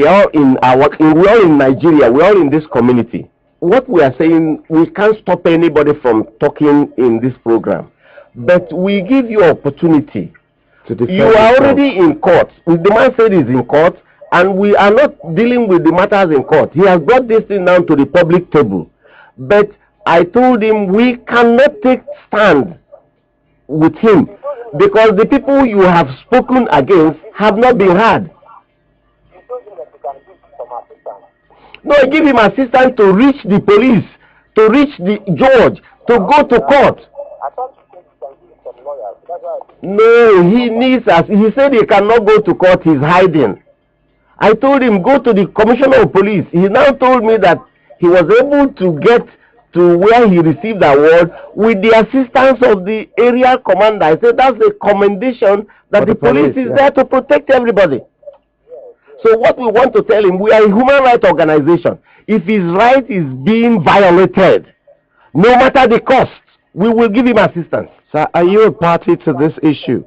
are in Nigeria, we are in this community. What we are saying, we can't stop anybody from talking in this program. but we give you opportunity. To defend You are yourself. already in court. The man said he's in court, and we are not dealing with the matters in court. He has brought this thing down to the public table. But I told him we cannot take stand with him because the people you have spoken against have not been heard. No, I give him assistance to reach the police, to reach the judge, to go to court. No, he needs us. He said he cannot go to court. He's hiding. I told him go to the commissioner of police. He now told me that he was able to get to where he received the award with the assistance of the area commander. I said that's a commendation that the police is there to protect everybody. So what we want to tell him, we are a human rights organization. If his right is being violated, no matter the cost, we will give him assistance. Sir, are you a party to this issue?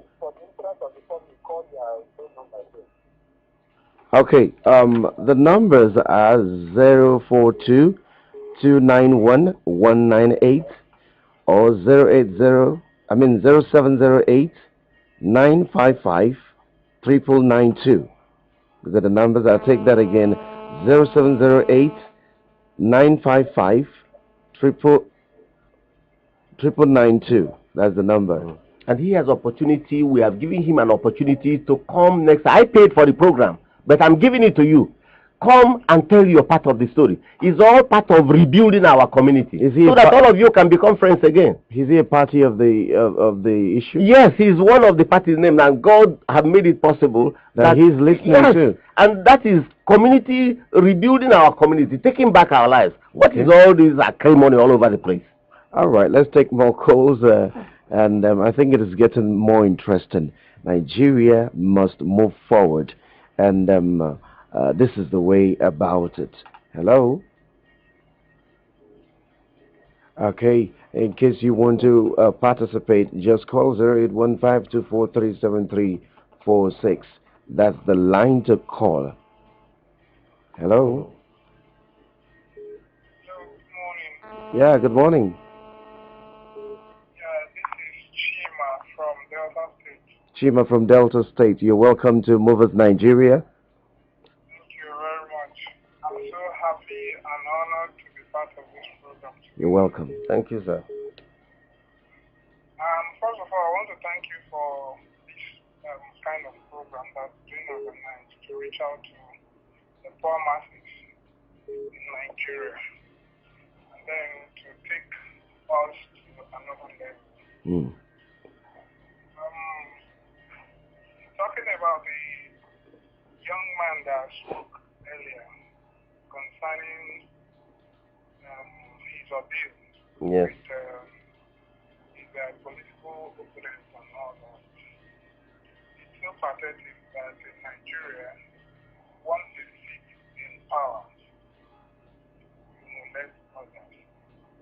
Okay, the numbers are 042-291-198 or 0708-955-9992. These are the numbers. I'll take that again. 0708-955-9992. That's the number. And he has opportunity. We have given him an opportunity to come next. I paid for the program, but I'm giving it to you. Come and tell your part of the story. It's all part of rebuilding our community, so that all of you can become friends again. Is he a party of the issue? Yes, he's one of the parties named, and God have made it possible that he's listening to. And that is community, rebuilding our community, taking back our lives. What is all this acrimony all over the place? All right, let's take more calls, and I think it is getting more interesting. Nigeria must move forward, and this is the way about it. Hello? Okay, in case you want to participate, just call 0815-243-7346. That's the line to call. Hello? Good morning. Yeah, good morning. This is Chima from Delta State. Chima from Delta State. You're welcome to Movers Nigeria. Thank you very much. I'm so happy and honored to be part of this program. You're welcome. Thank you, sir. First of all, I want to thank you for this kind of program that's being organized to reach out to the poor masses in Nigeria and then to take us to another level. Talking about the young man that spoke earlier concerning his ordeal Yes. with his political opponents and all that. It's so pathetic that in Nigeria, once a seat in power, you molest others,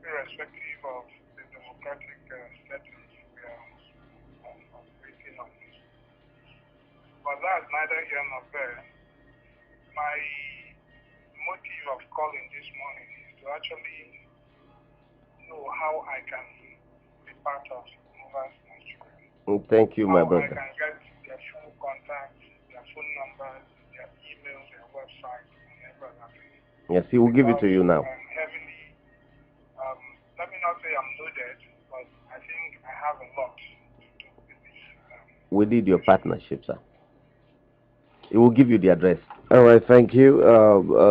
irrespective of the democratic settings we are operating on. But that's neither here nor there. My motive of calling this morning is to actually know how I can be part of Movers Nigeria. Thank you, my How I brother. can get their full contacts, their phone numbers, their emails, their website, and everything. Yes, he will give it to you now. I'm heavily, let me not say I'm loaded, but I think I have a lot to do with this. We need your partnership, sir. He will give you the address. All right, thank you.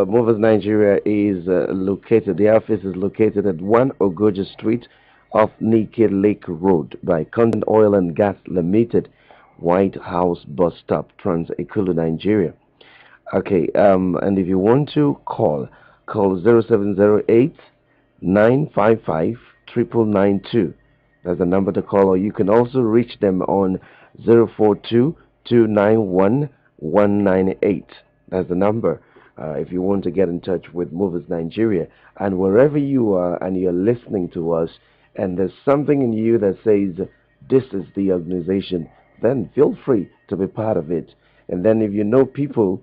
Movers Nigeria is located, the office is located at 1 Ogoja Street off Naked Lake Road by Content Oil and Gas Limited, White House Bus Stop, Trans Ekulu, Nigeria. Okay, and if you want to call 0708-955-9992. That's the number to call, or you can also reach them on 042-291-198. That's the number if you want to get in touch with Movers Nigeria. And wherever you are and you're listening to us and there's something in you that says this is the organization, then feel free to be part of it. And then if you know people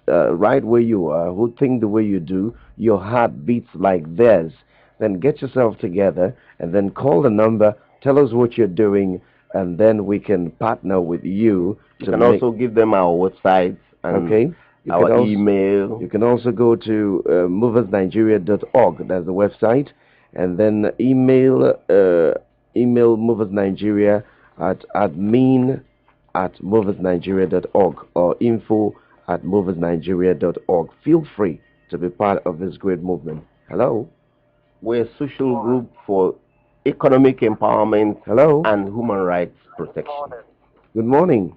right where you are who think the way you do, your heart beats like theirs, then get yourself together and then call the number Tell us what you're doing, and then we can partner with you. You can also give them our website and our email. You can also go to moversnigeria.org. That's the website, and then email moversnigeria at admin@moversnigeria.org or info@moversnigeria.org. Feel free to be part of this great movement. Hello. We're a social group for economic empowerment and human rights protection. Good morning.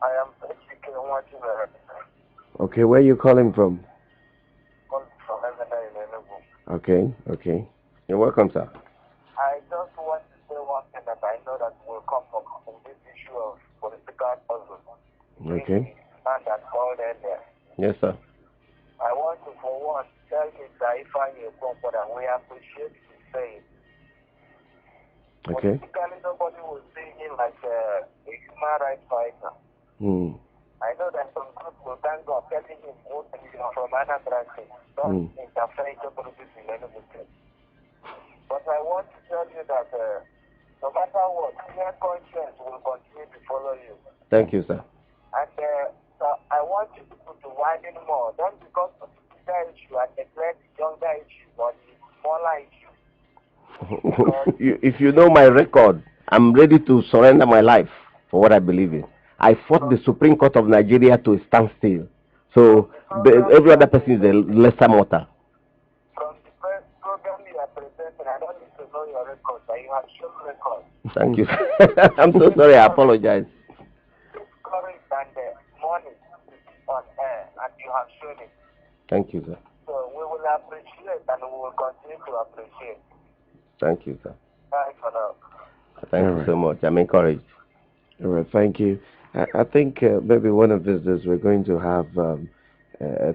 I am basically watching Okay, where are you calling from? Okay. You're welcome, sir. I just want to say one thing that I know that will come from this issue of political puzzle. Okay. And that's all there. Yes, sir. I want to, for one, tell you that if I hear that we appreciate the saying. Okay. Politically, nobody will see him like a human rights fighter. I know that some groups will thank God telling him from another thing. Don't interfere in politics in any way. But I want to tell you that no matter what, clear conscience will continue to follow you. Thank you, sir. And so I want you people to widen more. Don't because of the bigger issue and neglect the younger issue or the smaller issue. If you know my record, I'm ready to surrender my life for what I believe in. I fought the Supreme Court of Nigeria to a standstill. So every other person is a lesser mortal. From the first program you are presenting, I don't need to know your record, but you have shown record. Thank you. I'm so sorry. I apologize. Courage and money on air, and you have shown it. Thank you, sir. So we will appreciate and we will continue to appreciate. Thank you, sir. Thanks for now. Thank you so much. I'm encouraged. All right, thank you. I think maybe one of these days we're going to have a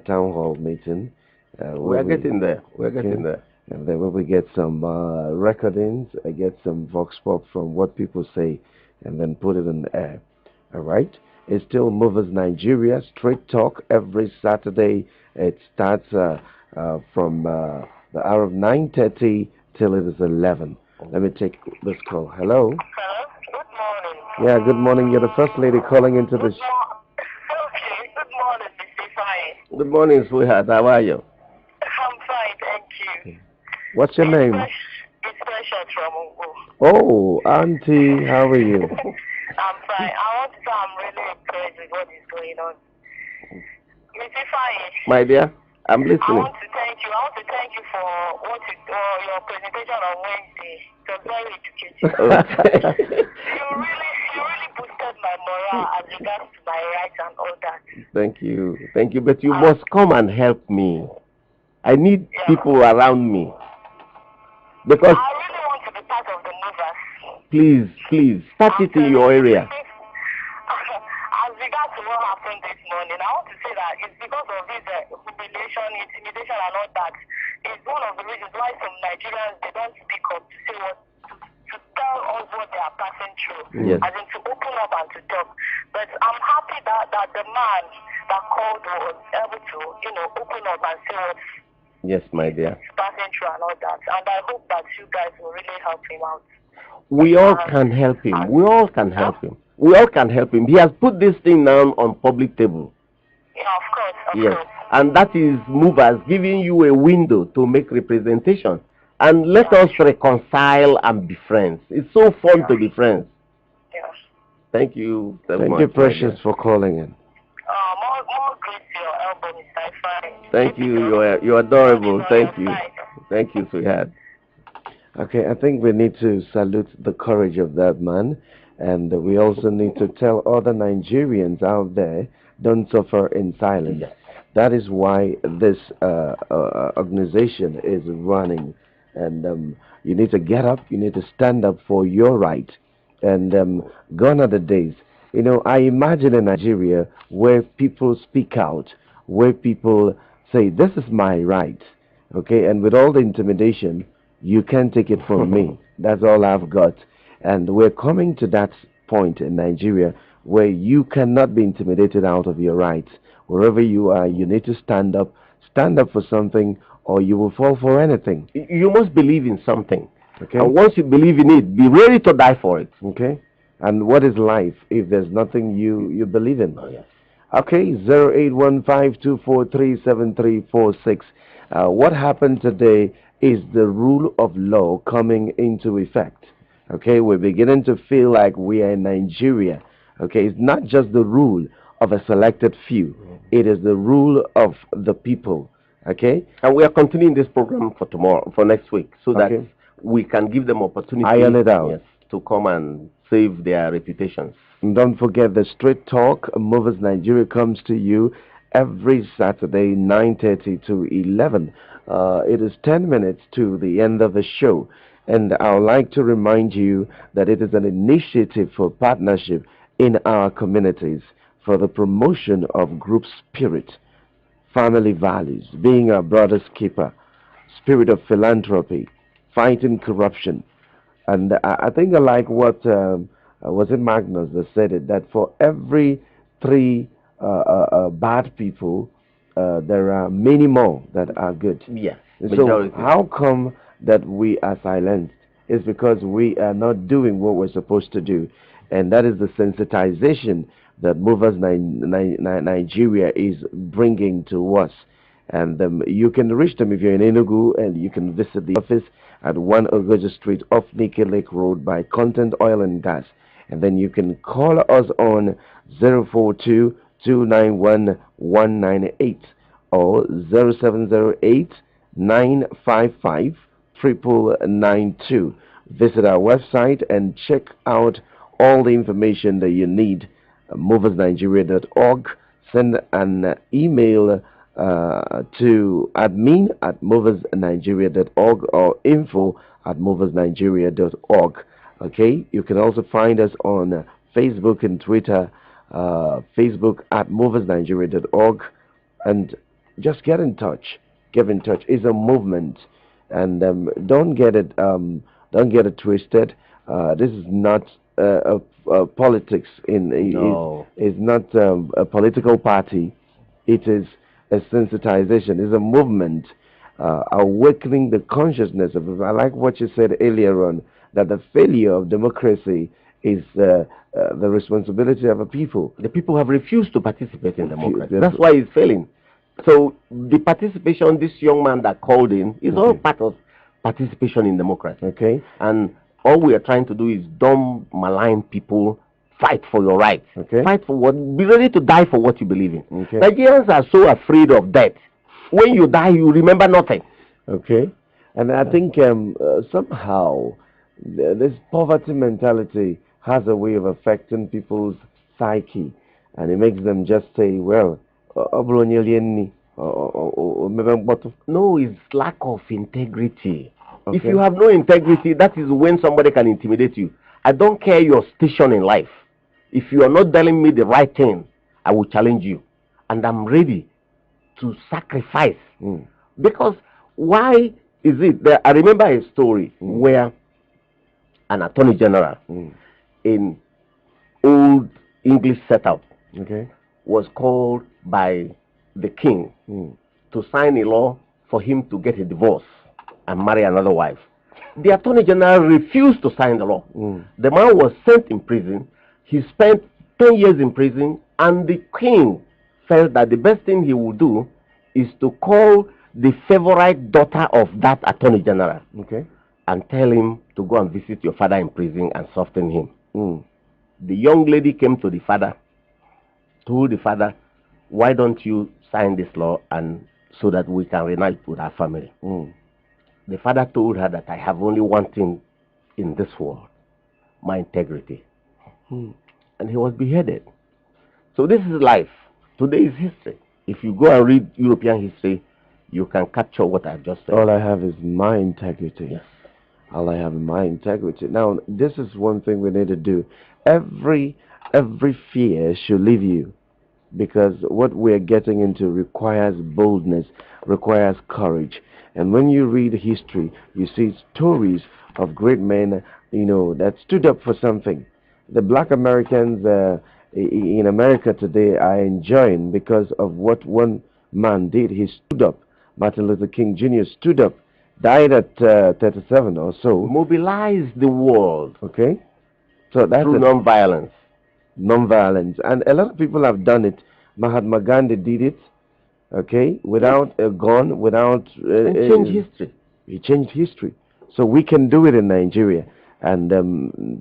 town hall meeting. We're getting there. We're getting there. And then when we get some recordings, I get some vox pop from what people say, and then put it in the air. All right? It's still Movers Nigeria, straight talk every Saturday. It starts from the hour of 9:30 till it is 11. Let me take this call. Hello? Hello? Good morning. Yeah, good morning. You're the first lady calling into the... Okay, good morning, Mr. Fine. Good morning, sweetheart. How are you? I'm fine, thank you. What's your name? It's Precious from Ungu. Oh, Auntie, how are you? I'm fine. I want to say I'm really impressed with what is going on. Mr. Fine. My dear, I'm listening. I want to thank you. for your presentation on Wednesday. It was very educative. You really boosted my morale as regards to my rights and all that. Thank you. Thank you. But you must come and help me. I need people around me. Because I really want to be part of the movers. Please, start it in your area. As regards to what happened this morning, I want to say that it's because of this humiliation, intimidation and all that. It's one of the reasons why some Nigerians, they don't speak up to say to tell us what they are passing through. Yes. As in to open up and to talk. But I'm happy that the man that called was able to, open up and say what Yes, my dear. passing through and all that. And I hope that you guys will really help him out. We all can help him. We all can help him. We all can help him. He has put this thing down on public table. Yeah, of course. Yes. And that is movers giving you a window to make representation. And let us reconcile and be friends. It's so fun to be friends. Yes. Thank you so much. Thank you, Precious, for calling in. More grace to your elbow, Mr. Ifeanyi. Thank you. You're adorable. Thank you. Thank you, sweetheart. Okay, I think we need to salute the courage of that man. And we also need to tell other Nigerians out there, don't suffer in silence. Yes. That is why this organization is running. And you need to get up, you need to stand up for your right. And gone are the days. I imagine in Nigeria where people speak out, where people say, this is my right. Okay, and with all the intimidation, you can't take it from me. That's all I've got. And we're coming to that point in Nigeria where you cannot be intimidated out of your rights. Wherever you are, you need to stand up for something, or you will fall for anything. You must believe in something. Okay. And once you believe in it, be ready to die for it. Okay. And what is life if there's nothing you believe in? Oh, yes. Okay, 0815-243-7346. What happened today is the rule of law coming into effect. Okay, we're beginning to feel like we are in Nigeria. Okay, it's not just the rule of a selected few. It is the rule of the people. Okay? And we are continuing this program for tomorrow, for next week, so that Okay. we can give them opportunity Iron it out. yes, to come and save their reputations. And don't forget the Straight Talk Movers Nigeria comes to you every Saturday 9:30 to 11. It is 10 minutes to the end of the show, and I would like to remind you that it is an initiative for partnership in our communities for the promotion of group spirit, family values, being our brother's keeper, spirit of philanthropy, fighting corruption. And I think I like what was it Magnus that said it, that for every three bad people, there are many more that are good. Yes. So Majority. how come that we are silenced? It's because we are not doing what we're supposed to do, and that is the sensitization that Movers Nigeria is bringing to us. And you can reach them if you're in Enugu, and you can visit the office at 1 Ogoja Street off Nikki Lake Road by Content Oil and Gas. And then you can call us on 042-291-198 or 0708-955-9992. Visit our website and check out all the information that you need. moversnigeria.org. Send an email to admin@moversnigeria.org or info@moversnigeria.org. Okay, you can also find us on Facebook and Twitter. Facebook @moversnigeria.org, and just get in touch. Get in touch. It's a movement, and don't get it twisted. This is not politics. No. It's not a political party. It is a sensitization. It's a movement awakening the consciousness of people. I like what you said earlier on, that the failure of democracy is the responsibility of a people. The people have refused to participate in democracy. That's why it's failing. So the participation, this young man that called in, is all part of participation in democracy. Okay. And all we are trying to do is don't malign people. Fight for your rights. Okay. Fight for what. Be ready to die for what you believe in. Okay. Nigerians are so afraid of death. When you die, you remember nothing. Okay. And I think somehow this poverty mentality has a way of affecting people's psyche, and it makes them just say, well, no, it's lack of integrity. Okay. If you have no integrity, that is when somebody can intimidate you. I don't care your station in life. If you are not telling me the right thing, I will challenge you. And I'm ready to sacrifice. Because why is it that I remember a story where an attorney general in old English setup was called by the king to sign a law for him to get a divorce and marry another wife. The attorney general refused to sign the law. The man was sent in prison. He spent 10 years in prison, and the king felt that the best thing he would do is to call the favorite daughter of that attorney general and tell him to go and visit your father in prison and soften him. The young lady came to the father, told the father, why don't you sign this law and so that we can reunite with our family? The father told her that I have only one thing in this world, my integrity. And he was beheaded. So this is life. Today is history. If you go and read European history, you can capture what I've just said. All I have is my integrity. Yes. All I have is my integrity. Now, this is one thing we need to do. Every fear should leave you, because what we're getting into requires boldness, requires courage. And when you read history, you see stories of great men, that stood up for something. The black Americans in America today are enjoying because of what one man did. He stood up. Martin Luther King Jr. stood up died at 37 or so. Mobilize the world. Okay. So that's through non-violence. Non-violence. And a lot of people have done it. Mahatma Gandhi did it. Okay. Without a gun, without... and change history. He changed history. So we can do it in Nigeria. And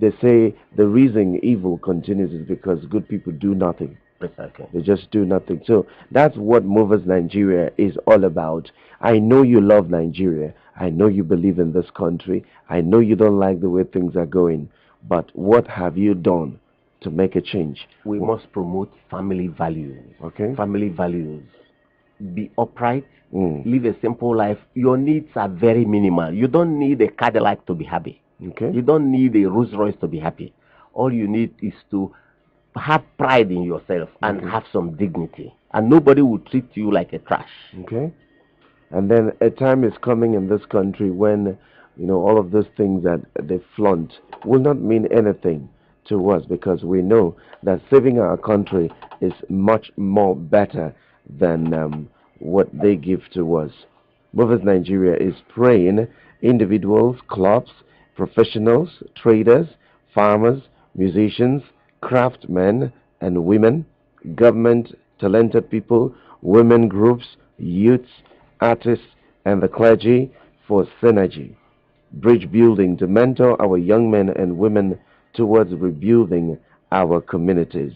they say the reason evil continues is because good people do nothing. Precisely. They just do nothing. So that's what Movers Nigeria is all about. I know you love Nigeria. I know you believe in this country. I know you don't like the way things are going. But what have you done to make a change? We must promote family values. Okay. Family values. Be upright. Live a simple life. Your needs are very minimal. You don't need a Cadillac to be happy. Okay. You don't need a Rolls Royce to be happy. All you need is to have pride in yourself and have some dignity. And nobody will treat you like a trash. Okay. And then a time is coming in this country when, you know, all of those things that they flaunt will not mean anything to us, because we know that saving our country is much more better than what they give to us. Movers Nigeria is praying individuals, clubs, professionals, traders, farmers, musicians, craftsmen and women, government, talented people, women groups, youths, artists, and the clergy for synergy, bridge building to mentor our young men and women towards rebuilding our communities.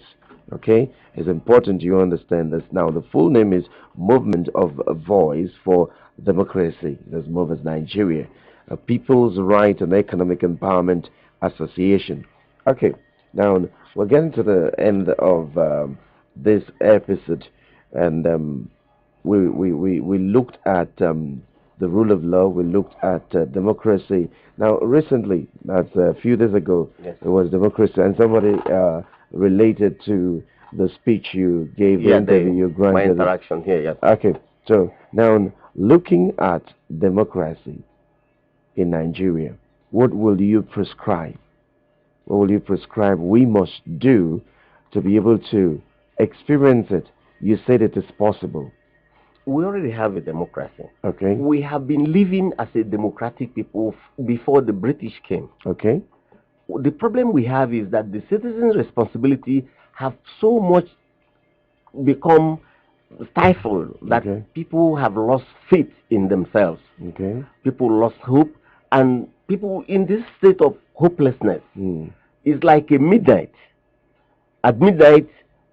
Okay, it's important you understand this. Now, the full name is Movement of Voice for Democracy. That's Movers Nigeria, a People's Right and Economic Empowerment Association. Okay, now we're getting to the end of this episode, and we looked at the rule of law. We looked at democracy. Now, recently, that's a few days ago, it was democracy, and somebody related to the speech you gave, the interview you granted. My interaction here, yes. Okay, so now looking at democracy in Nigeria, what will you prescribe? What will you prescribe we must do to be able to experience it? You said it is possible. We already have a democracy. Okay. We have been living as a democratic people before the British came. Okay. The problem we have is that the citizens' responsibility have so much become stifled that people have lost faith in themselves. Okay. People lost hope, and people in this state of hopelessness is like a midnight. At midnight,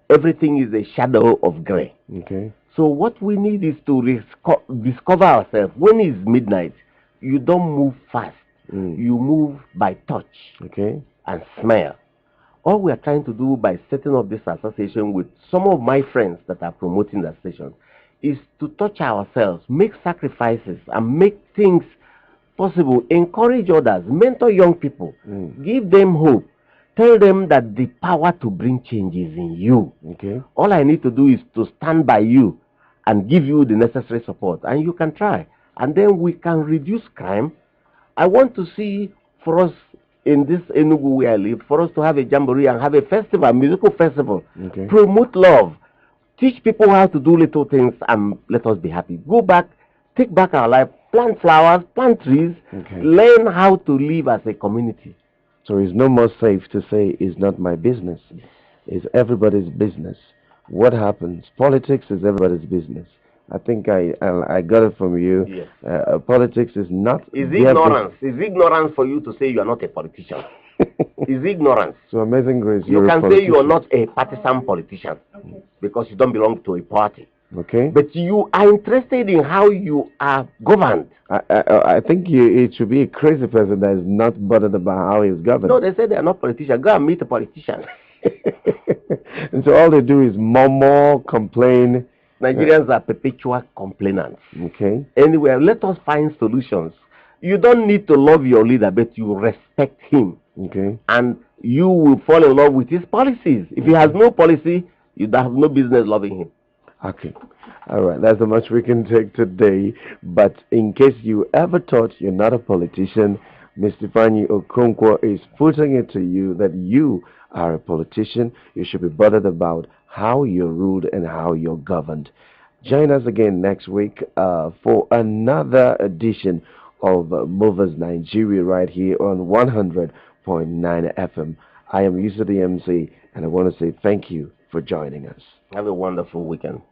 everything is a shadow of gray. Okay. So what we need is to discover ourselves. When it's midnight, you don't move fast. You move by touch and smell. All we are trying to do by setting up this association with some of my friends that are promoting the station is to touch ourselves, make sacrifices, and make things possible. Encourage others, mentor young people, give them hope. Tell them that the power to bring change is in you. Okay. All I need to do is to stand by you and give you the necessary support, and you can try. And then we can reduce crime. I want to see for us in this Enugu where I live, for us to have a jamboree and have a festival, musical festival. Okay. Promote love. Teach people how to do little things and let us be happy. Go back, take back our life, plant flowers, plant trees, learn how to live as a community. So it's no more safe to say it's not my business. It's everybody's business. What happens? Politics is everybody's business. I think I got it from you. Yes. Politics is not... It's ignorance. It's ignorance for you to say you are not a politician. It's ignorance. So Amazing Grace, you can say you are not a partisan politician because you don't belong to a party. Okay. But you are interested in how you are governed. I think it should be a crazy person that is not bothered about how he's governed. No, they say they are not politicians. Go and meet a politician. And so all they do is murmur, complain. Nigerians are perpetual complainants. Okay. Anyway, let us find solutions. You don't need to love your leader, but you respect him. Okay. And you will fall in love with his policies. If he has no policy, you have no business loving him. Okay. All right. That's how much we can take today. But in case you ever thought you're not a politician, Mr. Fanyi Okonkwo is putting it to you that you are a politician. You should be bothered about how you're ruled and how you're governed. Join us again next week for another edition of Movers Nigeria right here on 100.9 FM. I am Yusuf the MC, and I want to say thank you for joining us. Have a wonderful weekend.